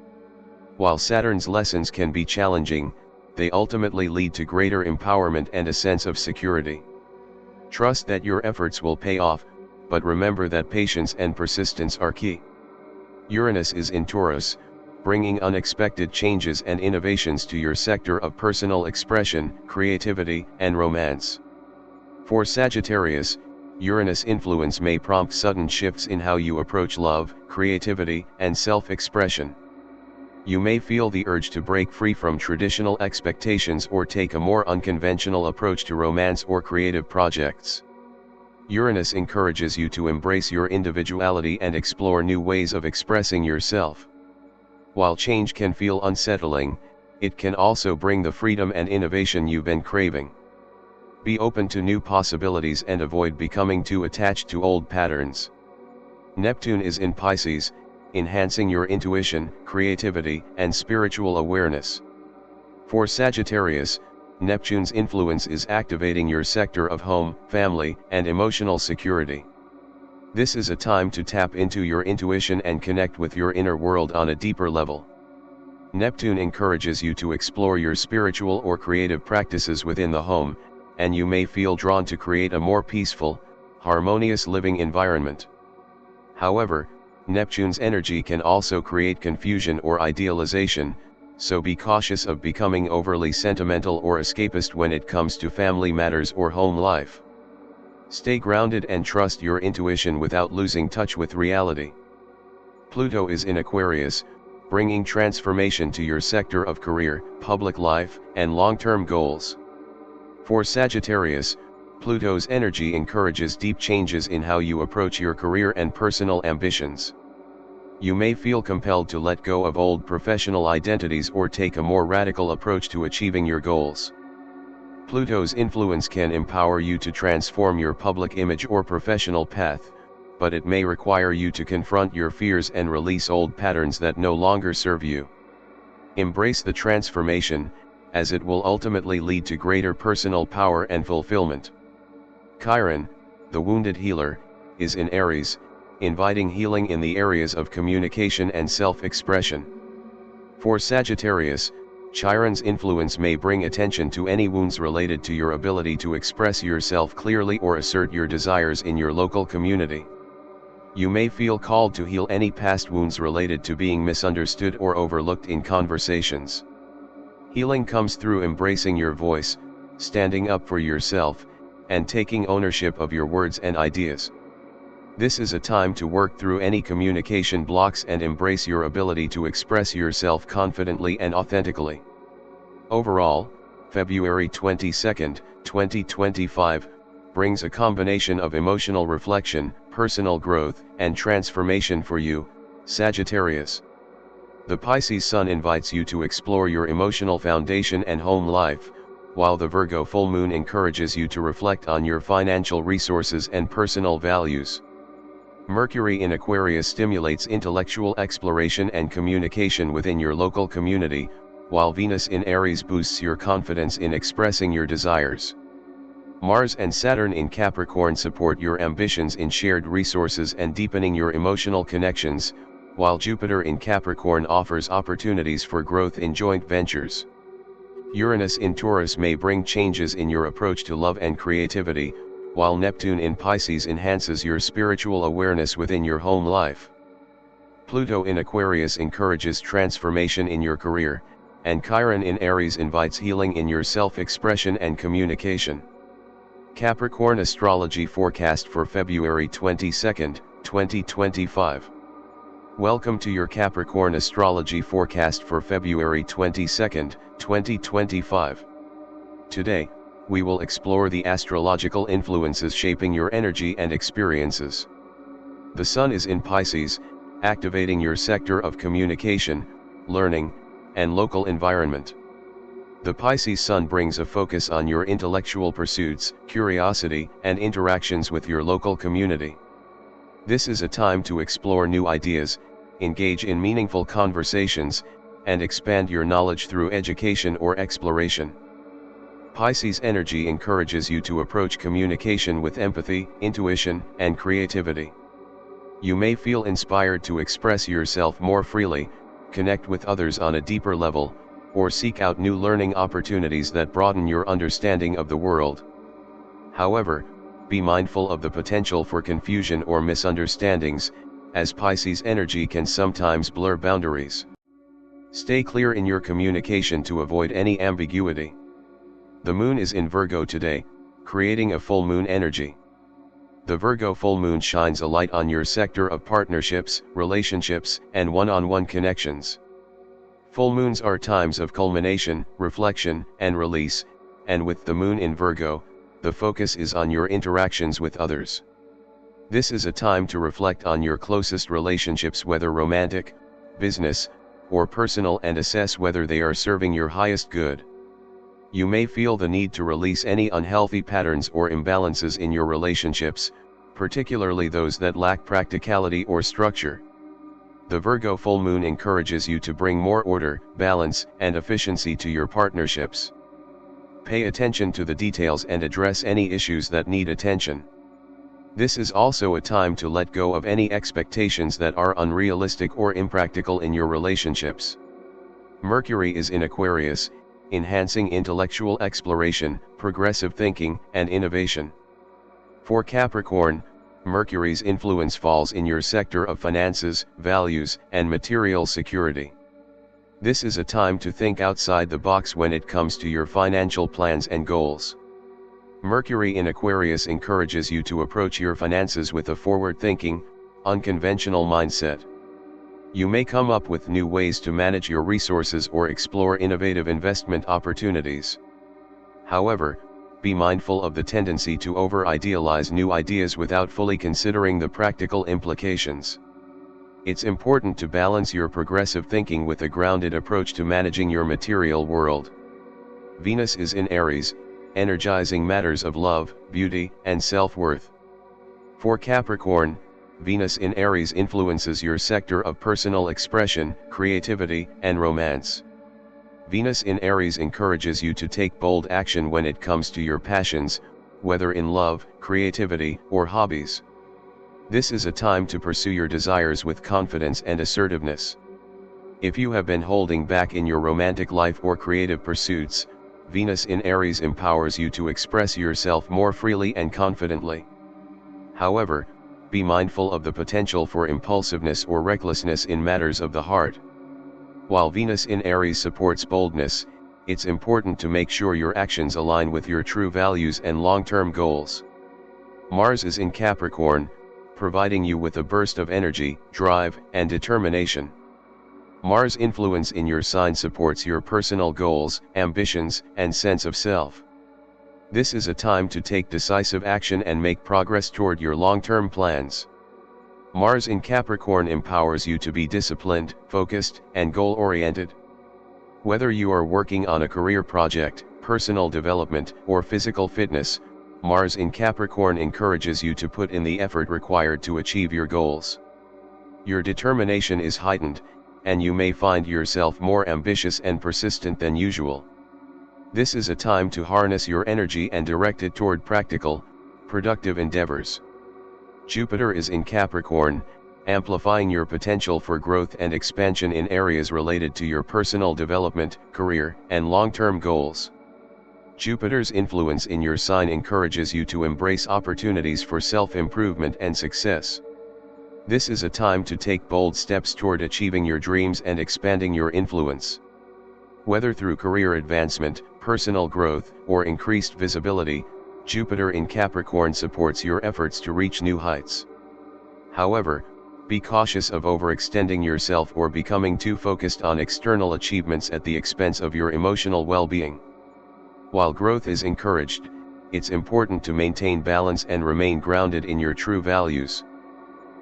While Saturn's lessons can be challenging, they ultimately lead to greater empowerment and a sense of security. Trust that your efforts will pay off, but remember that patience and persistence are key. Uranus is in Taurus, bringing unexpected changes and innovations to your sector of personal expression, creativity, and romance. For Sagittarius, Uranus' influence may prompt sudden shifts in how you approach love, creativity, and self-expression. You may feel the urge to break free from traditional expectations or take a more unconventional approach to romance or creative projects. Uranus encourages you to embrace your individuality and explore new ways of expressing yourself. While change can feel unsettling, it can also bring the freedom and innovation you've been craving. Be open to new possibilities and avoid becoming too attached to old patterns. Neptune is in Pisces, enhancing your intuition, creativity, and spiritual awareness. For Sagittarius, Neptune's influence is activating your sector of home, family, and emotional security. This is a time to tap into your intuition and connect with your inner world on a deeper level. Neptune encourages you to explore your spiritual or creative practices within the home, and you may feel drawn to create a more peaceful, harmonious living environment. However, Neptune's energy can also create confusion or idealization, so be cautious of becoming overly sentimental or escapist when it comes to family matters or home life. Stay grounded and trust your intuition without losing touch with reality. Pluto is in Aquarius, bringing transformation to your sector of career, public life, and long-term goals. For Sagittarius, Pluto's energy encourages deep changes in how you approach your career and personal ambitions. You may feel compelled to let go of old professional identities or take a more radical approach to achieving your goals. Pluto's influence can empower you to transform your public image or professional path, but it may require you to confront your fears and release old patterns that no longer serve you. Embrace the transformation, as it will ultimately lead to greater personal power and fulfillment. Chiron, the wounded healer, is in Aries, inviting healing in the areas of communication and self-expression. For Sagittarius, Chiron's influence may bring attention to any wounds related to your ability to express yourself clearly or assert your desires in your local community. You may feel called to heal any past wounds related to being misunderstood or overlooked in conversations. Healing comes through embracing your voice, standing up for yourself, and taking ownership of your words and ideas. This is a time to work through any communication blocks and embrace your ability to express yourself confidently and authentically. Overall, February 22, 2025, brings a combination of emotional reflection, personal growth, and transformation for you, Sagittarius. The Pisces Sun invites you to explore your emotional foundation and home life, while the Virgo full moon encourages you to reflect on your financial resources and personal values. Mercury in Aquarius stimulates intellectual exploration and communication within your local community, while Venus in Aries boosts your confidence in expressing your desires. Mars and Saturn in Capricorn support your ambitions in shared resources and deepening your emotional connections, while Jupiter in Capricorn offers opportunities for growth in joint ventures. Uranus in Taurus may bring changes in your approach to love and creativity, while Neptune in Pisces enhances your spiritual awareness within your home life. Pluto in Aquarius encourages transformation in your career, and Chiron in Aries invites healing in your self-expression and communication. Capricorn Astrology Forecast for February 22, 2025. Welcome to your Capricorn astrology forecast for February 22nd, 2025. Today, we will explore the astrological influences shaping your energy and experiences. The Sun is in Pisces, activating your sector of communication, learning, and local environment. The Pisces Sun brings a focus on your intellectual pursuits, curiosity, and interactions with your local community. This is a time to explore new ideas, engage in meaningful conversations, and expand your knowledge through education or exploration. Pisces energy encourages you to approach communication with empathy, intuition, and creativity. You may feel inspired to express yourself more freely, connect with others on a deeper level, or seek out new learning opportunities that broaden your understanding of the world. However, be mindful of the potential for confusion or misunderstandings, as Pisces energy can sometimes blur boundaries. Stay clear in your communication to avoid any ambiguity. The moon is in Virgo today, creating a full moon energy. The Virgo full moon shines a light on your sector of partnerships, relationships, and one-on-one connections. Full moons are times of culmination, reflection, and release, and with the moon in Virgo, the focus is on your interactions with others. This is a time to reflect on your closest relationships, whether romantic, business, or personal, and assess whether they are serving your highest good. You may feel the need to release any unhealthy patterns or imbalances in your relationships, particularly those that lack practicality or structure. The Virgo full moon encourages you to bring more order, balance, and efficiency to your partnerships. Pay attention to the details and address any issues that need attention. This is also a time to let go of any expectations that are unrealistic or impractical in your relationships. Mercury is in Aquarius, enhancing intellectual exploration, progressive thinking, and innovation. For Capricorn, Mercury's influence falls in your sector of finances, values, and material security. This is a time to think outside the box when it comes to your financial plans and goals. Mercury in Aquarius encourages you to approach your finances with a forward-thinking, unconventional mindset. You may come up with new ways to manage your resources or explore innovative investment opportunities. However, be mindful of the tendency to over-idealize new ideas without fully considering the practical implications. It's important to balance your progressive thinking with a grounded approach to managing your material world. Venus is in Aries, energizing matters of love, beauty, and self-worth. For Capricorn, Venus in Aries influences your sector of personal expression, creativity, and romance. Venus in Aries encourages you to take bold action when it comes to your passions, whether in love, creativity, or hobbies. This is a time to pursue your desires with confidence and assertiveness. If you have been holding back in your romantic life or creative pursuits, Venus in Aries empowers you to express yourself more freely and confidently. However, be mindful of the potential for impulsiveness or recklessness in matters of the heart. While Venus in Aries supports boldness, it's important to make sure your actions align with your true values and long-term goals. Mars is in Capricorn, providing you with a burst of energy, drive, and determination. Mars' influence in your sign supports your personal goals, ambitions, and sense of self. This is a time to take decisive action and make progress toward your long-term plans. Mars in Capricorn empowers you to be disciplined, focused, and goal-oriented. Whether you are working on a career project, personal development, or physical fitness, Mars in Capricorn encourages you to put in the effort required to achieve your goals. Your determination is heightened, and you may find yourself more ambitious and persistent than usual. This is a time to harness your energy and direct it toward practical, productive endeavors. Jupiter is in Capricorn, amplifying your potential for growth and expansion in areas related to your personal development, career, and long-term goals. Jupiter's influence in your sign encourages you to embrace opportunities for self-improvement and success. This is a time to take bold steps toward achieving your dreams and expanding your influence. Whether through career advancement, personal growth, or increased visibility, Jupiter in Capricorn supports your efforts to reach new heights. However, Be cautious of overextending yourself or becoming too focused on external achievements at the expense of your emotional well-being. While growth is encouraged, it's important to maintain balance and remain grounded in your true values.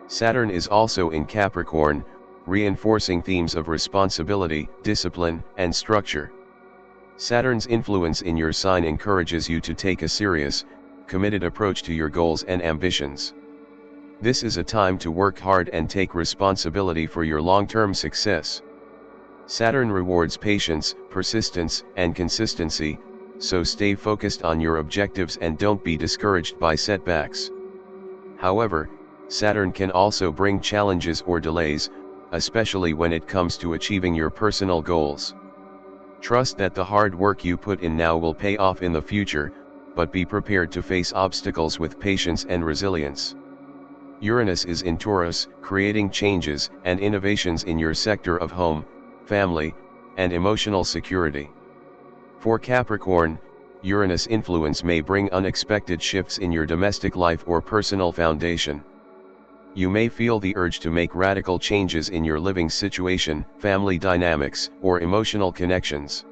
Saturn is also in Capricorn, reinforcing themes of responsibility, discipline, and structure. Saturn's influence in your sign encourages you to take a serious, committed approach to your goals and ambitions. This is a time to work hard and take responsibility for your long-term success. Saturn rewards patience, persistence, and consistency, so stay focused on your objectives and don't be discouraged by setbacks. However, Saturn can also bring challenges or delays, especially when it comes to achieving your personal goals. Trust that the hard work you put in now will pay off in the future, but be prepared to face obstacles with patience and resilience. Uranus is in Taurus, creating changes and innovations in your sector of home, family, and emotional security. For Capricorn, Uranus influence may bring unexpected shifts in your domestic life or personal foundation. You may feel the urge to make radical changes in your living situation, family dynamics, or emotional connections.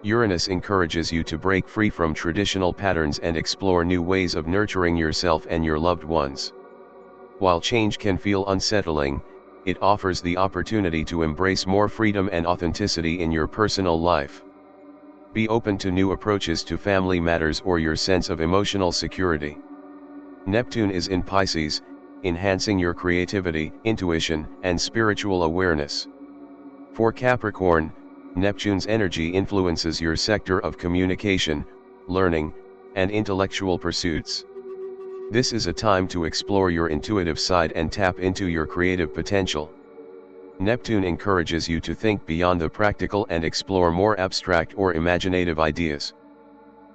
Uranus encourages you to break free from traditional patterns and explore new ways of nurturing yourself and your loved ones. While change can feel unsettling, it offers the opportunity to embrace more freedom and authenticity in your personal life. Be open to new approaches to family matters or your sense of emotional security. Neptune is in Pisces, enhancing your creativity, intuition, and spiritual awareness. For Capricorn, Neptune's energy influences your sector of communication, learning, and intellectual pursuits. This is a time to explore your intuitive side and tap into your creative potential. Neptune encourages you to think beyond the practical and explore more abstract or imaginative ideas.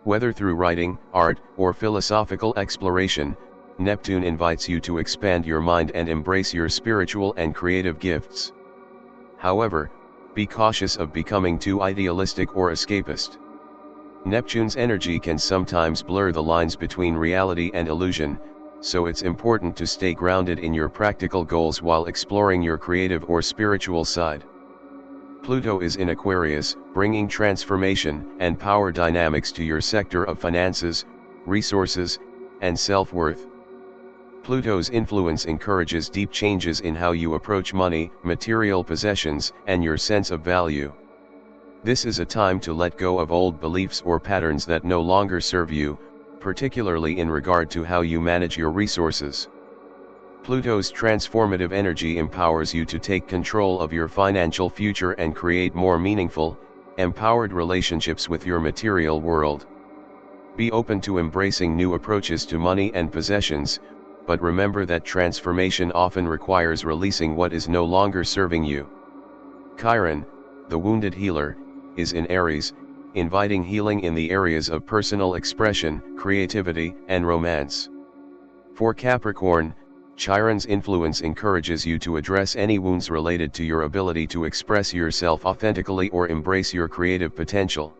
Whether through writing, art, or philosophical exploration, Neptune invites you to expand your mind and embrace your spiritual and creative gifts. However, be cautious of becoming too idealistic or escapist. Neptune's energy can sometimes blur the lines between reality and illusion, so it's important to stay grounded in your practical goals while exploring your creative or spiritual side. Pluto is in Aquarius, bringing transformation and power dynamics to your sector of finances, resources, and self-worth. Pluto's influence encourages deep changes in how you approach money, material possessions, and your sense of value. This is a time to let go of old beliefs or patterns that no longer serve you, particularly in regard to how you manage your resources. Pluto's transformative energy empowers you to take control of your financial future and create more meaningful, empowered relationships with your material world. Be open to embracing new approaches to money and possessions, but remember that transformation often requires releasing what is no longer serving you. Chiron, the wounded healer, is in Aries, inviting healing in the areas of personal expression, creativity, and romance. For Capricorn, Chiron's influence encourages you to address any wounds related to your ability to express yourself authentically or embrace your creative potential.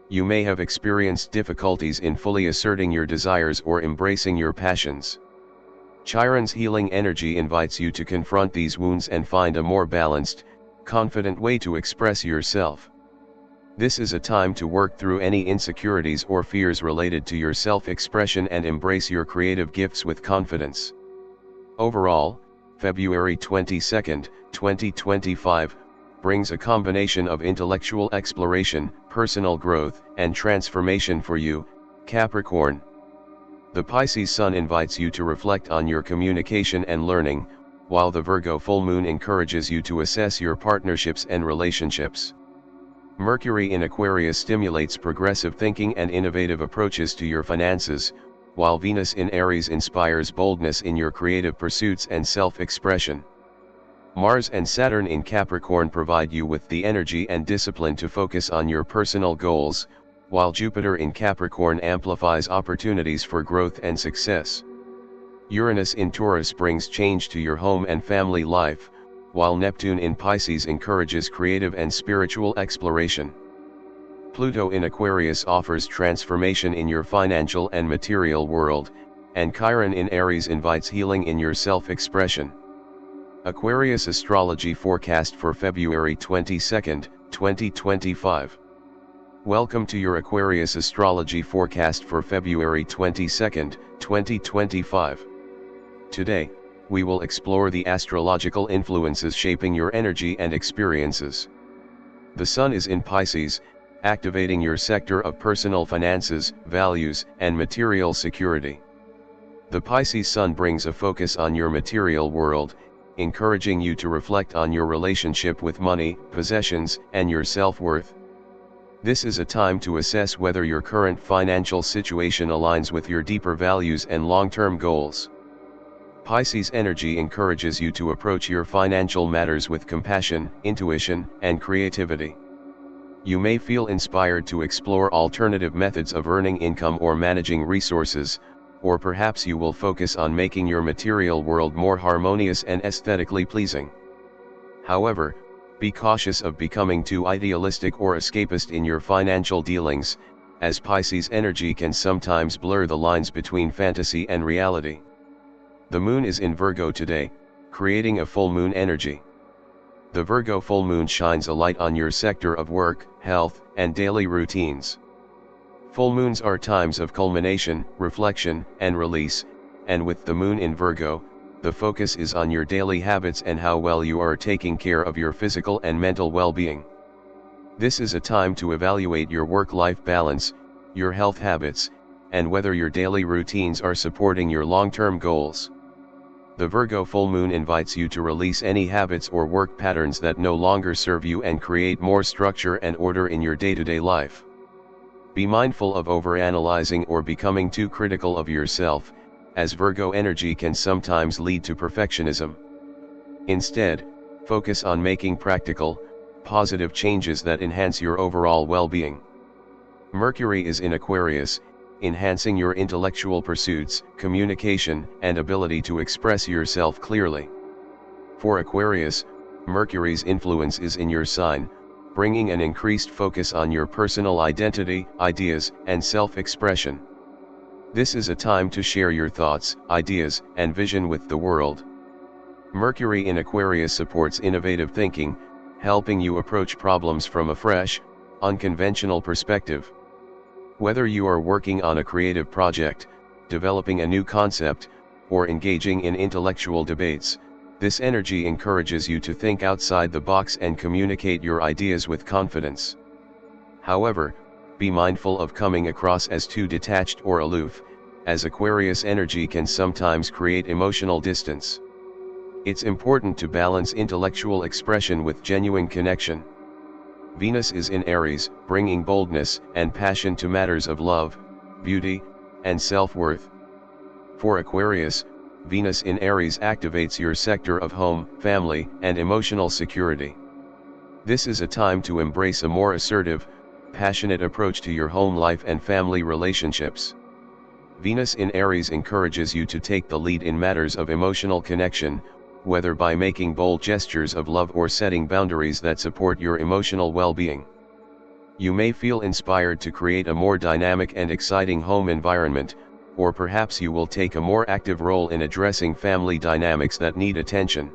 You may have experienced difficulties in fully asserting your desires or embracing your passions. Chiron's healing energy invites you to confront these wounds and find a more balanced, confident way to express yourself. This is a time to work through any insecurities or fears related to your self-expression and embrace your creative gifts with confidence. Overall, February 22, 2025, brings a combination of intellectual exploration, personal growth, and transformation for you, Capricorn. The Pisces Sun invites you to reflect on your communication and learning, while the Virgo full moon encourages you to assess your partnerships and relationships. Mercury in Aquarius stimulates progressive thinking and innovative approaches to your finances, while Venus in Aries inspires boldness in your creative pursuits and self-expression. Mars and Saturn in Capricorn provide you with the energy and discipline to focus on your personal goals, while Jupiter in Capricorn amplifies opportunities for growth and success. Uranus in Taurus brings change to your home and family life, while Neptune in Pisces encourages creative and spiritual exploration. Pluto in Aquarius offers transformation in your financial and material world, and Chiron in Aries invites healing in your self-expression. Aquarius Astrology Forecast for February 22nd, 2025. Welcome to your Aquarius Astrology Forecast for February 22nd, 2025. Today, we will explore the astrological influences shaping your energy and experiences. The Sun is in Pisces, activating your sector of personal finances, values, and material security. The Pisces Sun brings a focus on your material world, encouraging you to reflect on your relationship with money, possessions, and your self-worth. This is a time to assess whether your current financial situation aligns with your deeper values and long-term goals. Pisces energy encourages you to approach your financial matters with compassion, intuition, and creativity. You may feel inspired to explore alternative methods of earning income or managing resources, or perhaps you will focus on making your material world more harmonious and aesthetically pleasing. However, be cautious of becoming too idealistic or escapist in your financial dealings, as Pisces energy can sometimes blur the lines between fantasy and reality. The Moon is in Virgo today, creating a full moon energy. The Virgo full moon shines a light on your sector of work, health, and daily routines. Full moons are times of culmination, reflection, and release, and with the Moon in Virgo, the focus is on your daily habits and how well you are taking care of your physical and mental well-being. This is a time to evaluate your work-life balance, your health habits, and whether your daily routines are supporting your long-term goals. The Virgo full moon invites you to release any habits or work patterns that no longer serve you and create more structure and order in your day-to-day life. Be mindful of overanalyzing or becoming too critical of yourself, as Virgo energy can sometimes lead to perfectionism. Instead, focus on making practical, positive changes that enhance your overall well-being. Mercury is in Aquarius, enhancing your intellectual pursuits, communication, and ability to express yourself clearly. For Aquarius, Mercury's influence is in your sign, bringing an increased focus on your personal identity, ideas, and self-expression. This is a time to share your thoughts, ideas, and vision with the world. Mercury in Aquarius supports innovative thinking, helping you approach problems from a fresh, unconventional perspective. Whether you are working on a creative project, developing a new concept, or engaging in intellectual debates, this energy encourages you to think outside the box and communicate your ideas with confidence. However, be mindful of coming across as too detached or aloof, as Aquarius energy can sometimes create emotional distance. It's important to balance intellectual expression with genuine connection. Venus is in Aries, bringing boldness and passion to matters of love, beauty, and self-worth. For Aquarius, Venus in Aries activates your sector of home, family, and emotional security. This is a time to embrace a more assertive, passionate approach to your home life and family relationships. Venus in Aries encourages you to take the lead in matters of emotional connection, whether by making bold gestures of love or setting boundaries that support your emotional well-being. You may feel inspired to create a more dynamic and exciting home environment, or perhaps you will take a more active role in addressing family dynamics that need attention.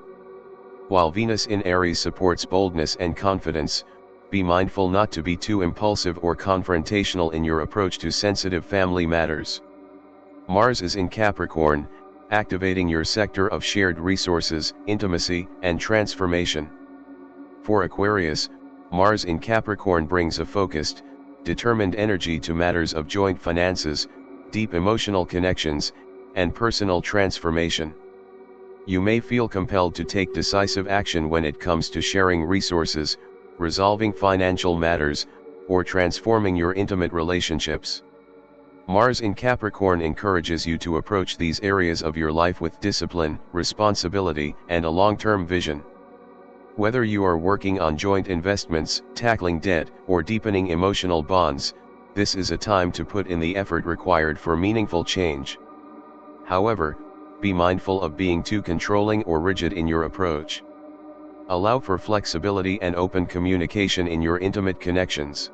While Venus in Aries supports boldness and confidence, be mindful not to be too impulsive or confrontational in your approach to sensitive family matters. Mars is in Capricorn, activating your sector of shared resources, intimacy, and transformation. For Aquarius, Mars in Capricorn brings a focused, determined energy to matters of joint finances, deep emotional connections, and personal transformation. You may feel compelled to take decisive action when it comes to sharing resources, resolving financial matters, or transforming your intimate relationships. Mars in Capricorn encourages you to approach these areas of your life with discipline, responsibility, and a long-term vision. Whether you are working on joint investments, tackling debt, or deepening emotional bonds, this is a time to put in the effort required for meaningful change. However, be mindful of being too controlling or rigid in your approach. Allow for flexibility and open communication in your intimate connections.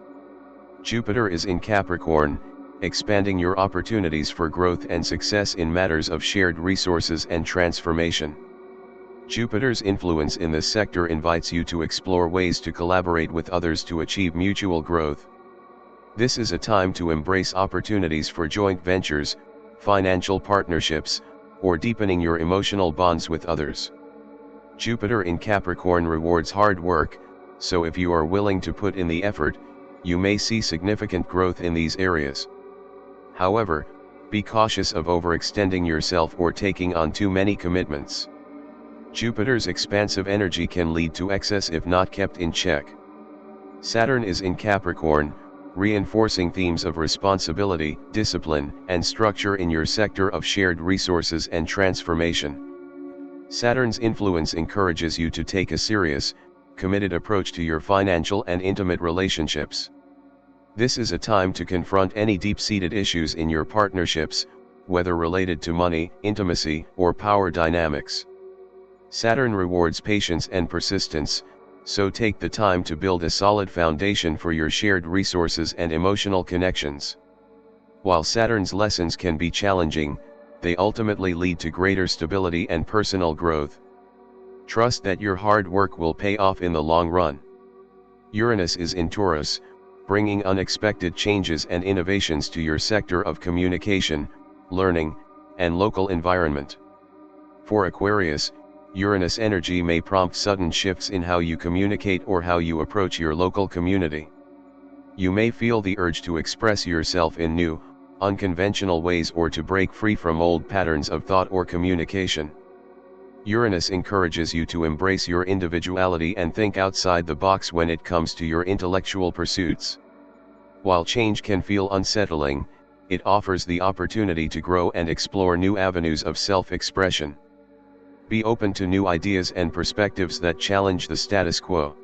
Jupiter is in Capricorn, expanding your opportunities for growth and success in matters of shared resources and transformation. Jupiter's influence in this sector invites you to explore ways to collaborate with others to achieve mutual growth. This is a time to embrace opportunities for joint ventures, financial partnerships, or deepening your emotional bonds with others. Jupiter in Capricorn rewards hard work, so if you are willing to put in the effort, you may see significant growth in these areas. However, be cautious of overextending yourself or taking on too many commitments. Jupiter's expansive energy can lead to excess if not kept in check. Saturn is in Capricorn, reinforcing themes of responsibility, discipline, and structure in your sector of shared resources and transformation. Saturn's influence encourages you to take a serious, committed approach to your financial and intimate relationships. This is a time to confront any deep-seated issues in your partnerships, whether related to money, intimacy, or power dynamics. Saturn rewards patience and persistence, so take the time to build a solid foundation for your shared resources and emotional connections. While Saturn's lessons can be challenging, they ultimately lead to greater stability and personal growth. Trust that your hard work will pay off in the long run. Uranus is in Taurus, bringing unexpected changes and innovations to your sector of communication, learning, and local environment. For Aquarius, Uranus energy may prompt sudden shifts in how you communicate or how you approach your local community. You may feel the urge to express yourself in new, unconventional ways or to break free from old patterns of thought or communication. Uranus encourages you to embrace your individuality and think outside the box when it comes to your intellectual pursuits. While change can feel unsettling, it offers the opportunity to grow and explore new avenues of self-expression. Be open to new ideas and perspectives that challenge the status quo.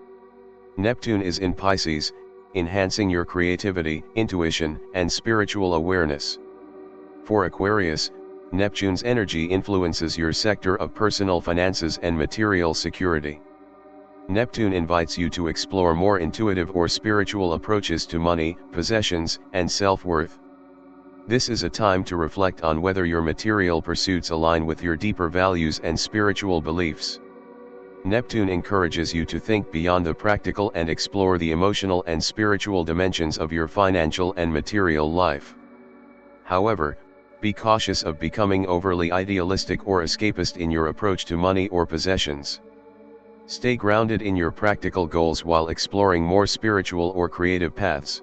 Neptune is in Pisces, enhancing your creativity, intuition, and spiritual awareness. For Aquarius, Neptune's energy influences your sector of personal finances and material security. Neptune invites you to explore more intuitive or spiritual approaches to money, possessions, and self-worth. This is a time to reflect on whether your material pursuits align with your deeper values and spiritual beliefs. Neptune encourages you to think beyond the practical and explore the emotional and spiritual dimensions of your financial and material life. However, be cautious of becoming overly idealistic or escapist in your approach to money or possessions. Stay grounded in your practical goals while exploring more spiritual or creative paths.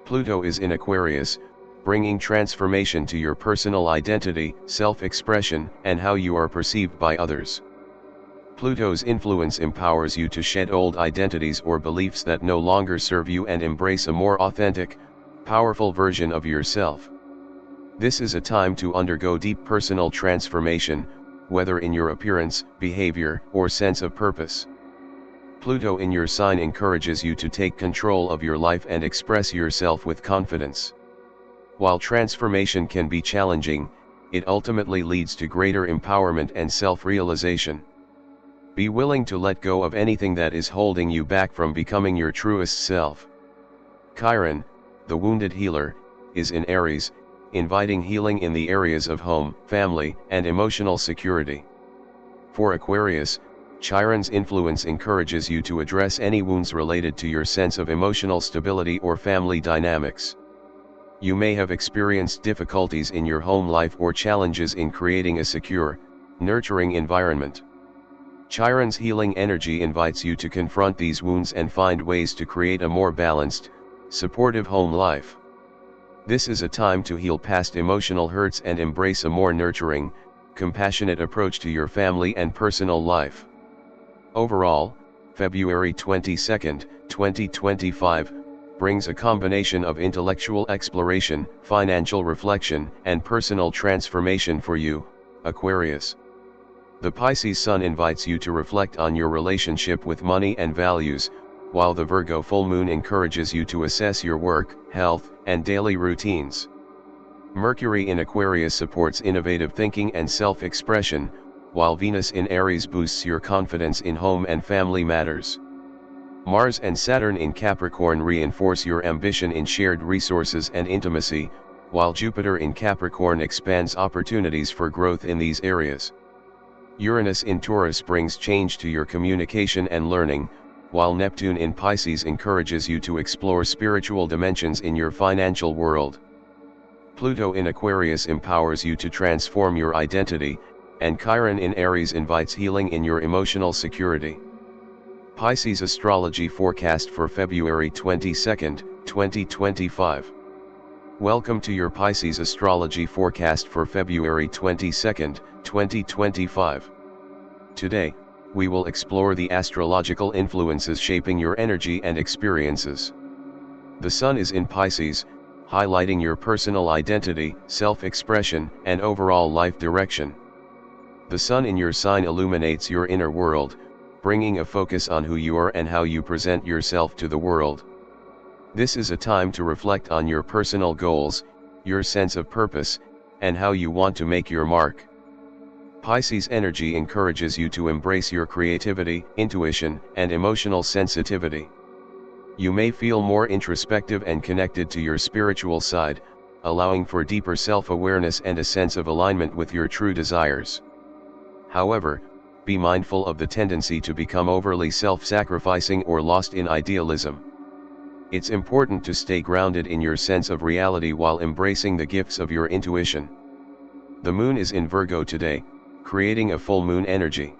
Pluto is in Aquarius, bringing transformation to your personal identity, self-expression, and how you are perceived by others. Pluto's influence empowers you to shed old identities or beliefs that no longer serve you and embrace a more authentic, powerful version of yourself. This is a time to undergo deep personal transformation, whether in your appearance, behavior, or sense of purpose. Pluto in your sign encourages you to take control of your life and express yourself with confidence. While transformation can be challenging, it ultimately leads to greater empowerment and self-realization. Be willing to let go of anything that is holding you back from becoming your truest self. Chiron, the wounded healer, is in Aries, inviting healing in the areas of home, family, and emotional security. For Aquarius, Chiron's influence encourages you to address any wounds related to your sense of emotional stability or family dynamics. You may have experienced difficulties in your home life or challenges in creating a secure, nurturing environment. Chiron's healing energy invites you to confront these wounds and find ways to create a more balanced, supportive home life. This is a time to heal past emotional hurts and embrace a more nurturing, compassionate approach to your family and personal life. Overall, February 22, 2025, brings a combination of intellectual exploration, financial reflection, and personal transformation for you, Aquarius. The Pisces Sun invites you to reflect on your relationship with money and values, while the Virgo full moon encourages you to assess your work, health, and daily routines. Mercury in Aquarius supports innovative thinking and self-expression, while Venus in Aries boosts your confidence in home and family matters. Mars and Saturn in Capricorn reinforce your ambition in shared resources and intimacy, while Jupiter in Capricorn expands opportunities for growth in these areas. Uranus in Taurus brings change to your communication and learning, while Neptune in Pisces encourages you to explore spiritual dimensions in your financial world. Pluto in Aquarius empowers you to transform your identity, and Chiron in Aries invites healing in your emotional security. Pisces Astrology Forecast for February 22, 2025. Welcome to your Pisces Astrology Forecast for February 22, 2025. Today, we will explore the astrological influences shaping your energy and experiences. The Sun is in Pisces, highlighting your personal identity, self-expression, and overall life direction. The Sun in your sign illuminates your inner world, bringing a focus on who you are and how you present yourself to the world. This is a time to reflect on your personal goals, your sense of purpose, and how you want to make your mark. Pisces energy encourages you to embrace your creativity, intuition, and emotional sensitivity. You may feel more introspective and connected to your spiritual side, allowing for deeper self-awareness and a sense of alignment with your true desires. However, be mindful of the tendency to become overly self-sacrificing or lost in idealism. It's important to stay grounded in your sense of reality while embracing the gifts of your intuition. The Moon is in Virgo today, creating a full moon energy.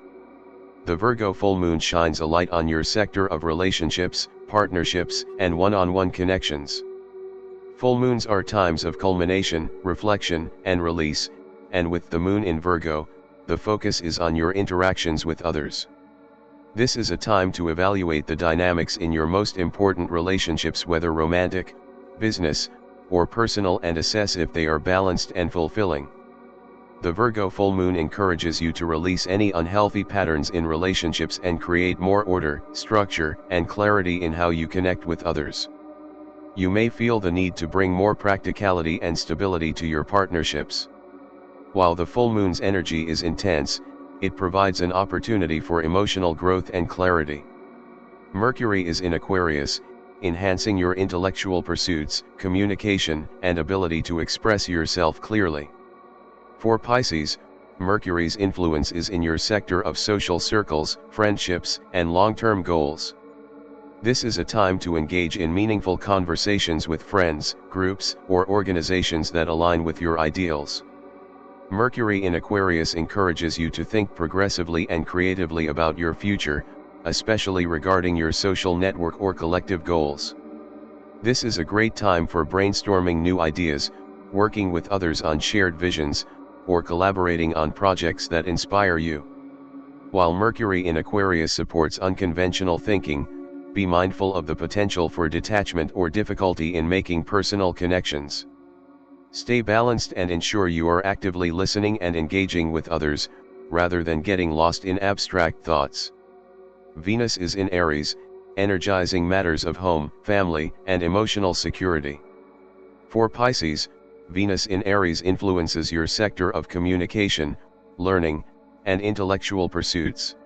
The Virgo full moon shines a light on your sector of relationships, partnerships, and one-on-one connections. Full moons are times of culmination, reflection, and release, and with the Moon in Virgo, the focus is on your interactions with others. This is a time to evaluate the dynamics in your most important relationships, whether romantic, business, or personal, and assess if they are balanced and fulfilling. The Virgo full moon encourages you to release any unhealthy patterns in relationships and create more order, structure, and clarity in how you connect with others. You may feel the need to bring more practicality and stability to your partnerships. While the full moon's energy is intense, it provides an opportunity for emotional growth and clarity. Mercury is in Aquarius, enhancing your intellectual pursuits, communication, and ability to express yourself clearly. For Pisces, Mercury's influence is in your sector of social circles, friendships, and long-term goals. This is a time to engage in meaningful conversations with friends, groups, or organizations that align with your ideals. Mercury in Aquarius encourages you to think progressively and creatively about your future, especially regarding your social network or collective goals. This is a great time for brainstorming new ideas, working with others on shared visions, or collaborating on projects that inspire you. While Mercury in Aquarius supports unconventional thinking, be mindful of the potential for detachment or difficulty in making personal connections. Stay balanced and ensure you are actively listening and engaging with others, rather than getting lost in abstract thoughts. Venus is in Aries, energizing matters of home, family, and emotional security. For Pisces, Venus in Aries influences your sector of communication, learning, and intellectual pursuits.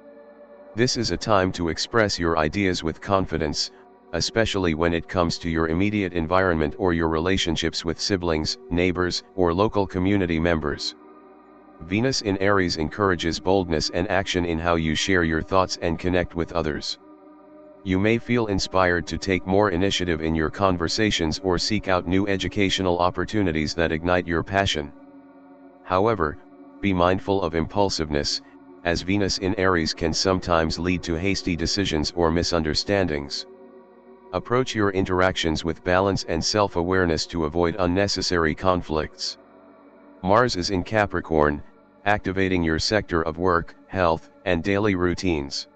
This is a time to express your ideas with confidence, especially when it comes to your immediate environment or your relationships with siblings, neighbors, or local community members. Venus in Aries encourages boldness and action in how you share your thoughts and connect with others. You may feel inspired to take more initiative in your conversations or seek out new educational opportunities that ignite your passion. However, be mindful of impulsiveness, as Venus in Aries can sometimes lead to hasty decisions or misunderstandings. Approach your interactions with balance and self-awareness to avoid unnecessary conflicts. Mars is in Capricorn, activating your sector of work, health, and daily routines.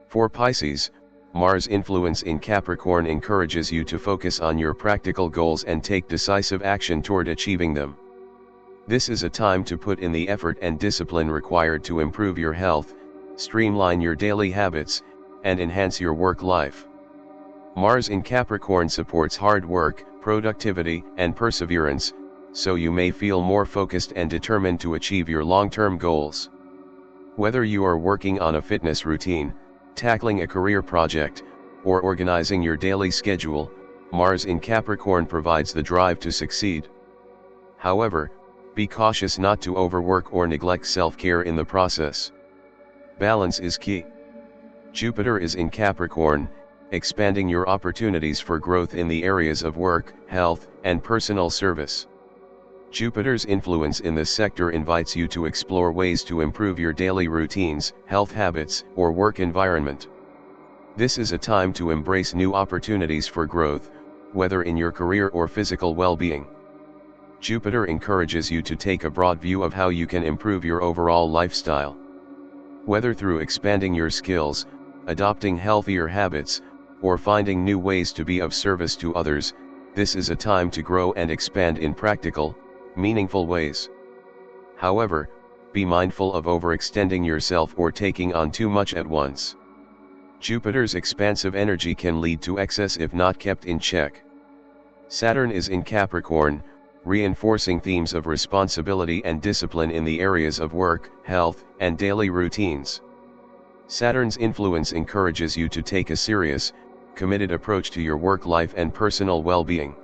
For Pisces, Mars' influence in Capricorn encourages you to focus on your practical goals and take decisive action toward achieving them. This is a time to put in the effort and discipline required to improve your health, streamline your daily habits, and enhance your work life. Mars in Capricorn supports hard work, productivity, and perseverance, so you may feel more focused and determined to achieve your long-term goals. Whether you are working on a fitness routine, tackling a career project, or organizing your daily schedule, Mars in Capricorn provides the drive to succeed. However, be cautious not to overwork or neglect self-care in the process. Balance is key. Jupiter is in Capricorn, expanding your opportunities for growth in the areas of work, health, and personal service. Jupiter's influence in this sector invites you to explore ways to improve your daily routines, health habits, or work environment. This is a time to embrace new opportunities for growth, whether in your career or physical well-being. Jupiter encourages you to take a broad view of how you can improve your overall lifestyle. Whether through expanding your skills, adopting healthier habits, or finding new ways to be of service to others, this is a time to grow and expand in practical, meaningful ways. However, be mindful of overextending yourself or taking on too much at once. Jupiter's expansive energy can lead to excess if not kept in check. Saturn is in Capricorn, reinforcing themes of responsibility and discipline in the areas of work, health, and daily routines. Saturn's influence encourages you to take a serious, committed approach to your work life and personal well-being.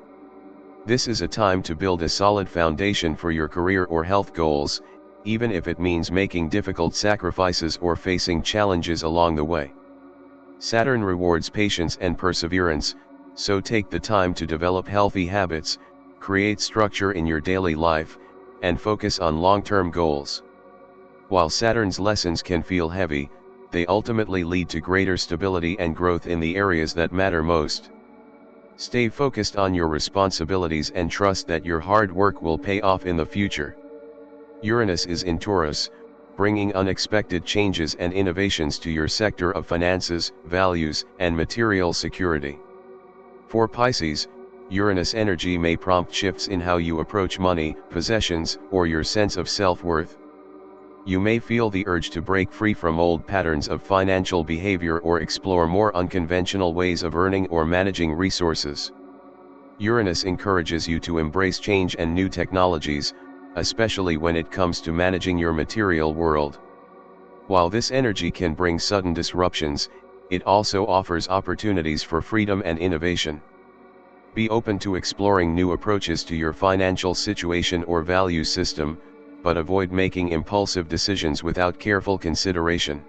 This is a time to build a solid foundation for your career or health goals, even if it means making difficult sacrifices or facing challenges along the way. Saturn rewards patience and perseverance, so take the time to develop healthy habits, create structure in your daily life, and focus on long-term goals. While Saturn's lessons can feel heavy, they ultimately lead to greater stability and growth in the areas that matter most. Stay focused on your responsibilities and trust that your hard work will pay off in the future. Uranus is in Taurus, bringing unexpected changes and innovations to your sector of finances, values, and material security. For Pisces, Uranus energy may prompt shifts in how you approach money, possessions, or your sense of self-worth. You may feel the urge to break free from old patterns of financial behavior or explore more unconventional ways of earning or managing resources. Uranus encourages you to embrace change and new technologies, especially when it comes to managing your material world. While this energy can bring sudden disruptions, it also offers opportunities for freedom and innovation. Be open to exploring new approaches to your financial situation or value system, but avoid making impulsive decisions without careful consideration.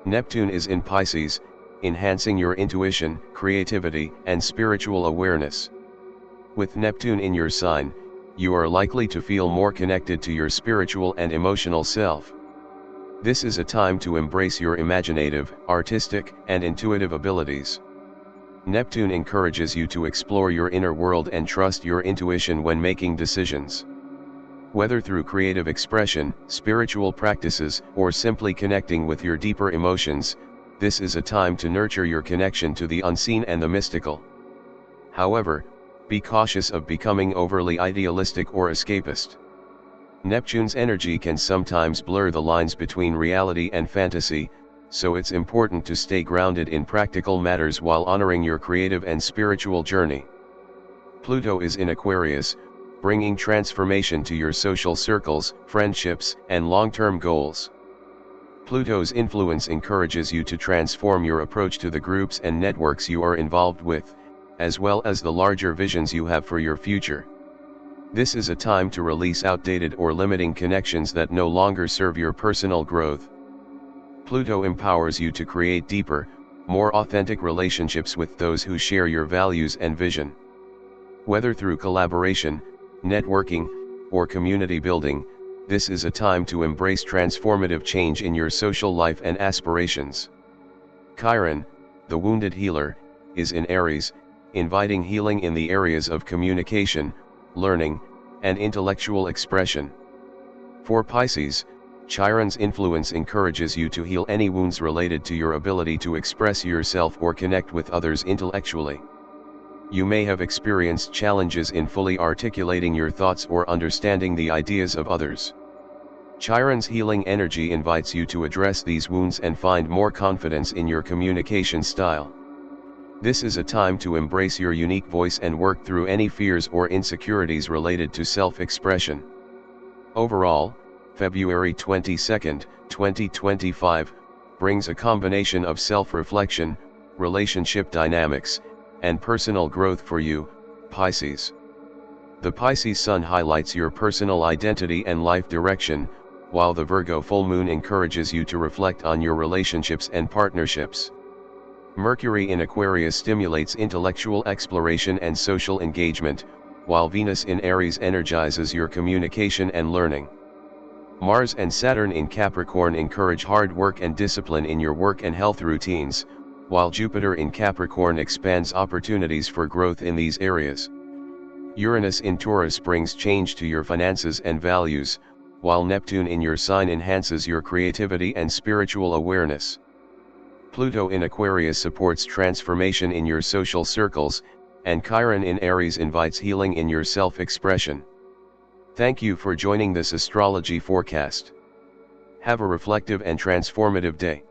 Neptune is in Pisces, enhancing your intuition, creativity, and spiritual awareness. With Neptune in your sign, you are likely to feel more connected to your spiritual and emotional self. This is a time to embrace your imaginative, artistic, and intuitive abilities. Neptune encourages you to explore your inner world and trust your intuition when making decisions. Whether through creative expression, spiritual practices, or simply connecting with your deeper emotions, this is a time to nurture your connection to the unseen and the mystical. However, be cautious of becoming overly idealistic or escapist. Neptune's energy can sometimes blur the lines between reality and fantasy, so it's important to stay grounded in practical matters while honoring your creative and spiritual journey. Pluto is in Aquarius, bringing transformation to your social circles, friendships, and long-term goals. Pluto's influence encourages you to transform your approach to the groups and networks you are involved with, as well as the larger visions you have for your future. This is a time to release outdated or limiting connections that no longer serve your personal growth. Pluto empowers you to create deeper, more authentic relationships with those who share your values and vision. Whether through collaboration, networking, or community building, this is a time to embrace transformative change in your social life and aspirations. Chiron, the wounded healer, is in Aries, inviting healing in the areas of communication, learning, and intellectual expression. For Pisces, Chiron's influence encourages you to heal any wounds related to your ability to express yourself or connect with others intellectually. You may have experienced challenges in fully articulating your thoughts or understanding the ideas of others. Chiron's healing energy invites you to address these wounds and find more confidence in your communication style. This is a time to embrace your unique voice and work through any fears or insecurities related to self-expression. Overall, February 22, 2025, brings a combination of self-reflection, relationship dynamics, and personal growth for you, Pisces. The Pisces Sun highlights your personal identity and life direction, while the Virgo full moon encourages you to reflect on your relationships and partnerships. Mercury in Aquarius stimulates intellectual exploration and social engagement, while Venus in Aries energizes your communication and learning. Mars and Saturn in Capricorn encourage hard work and discipline in your work and health routines, while Jupiter in Capricorn expands opportunities for growth in these areas. Uranus in Taurus brings change to your finances and values, while Neptune in your sign enhances your creativity and spiritual awareness. Pluto in Aquarius supports transformation in your social circles, and Chiron in Aries invites healing in your self-expression. Thank you for joining this astrology forecast. Have a reflective and transformative day.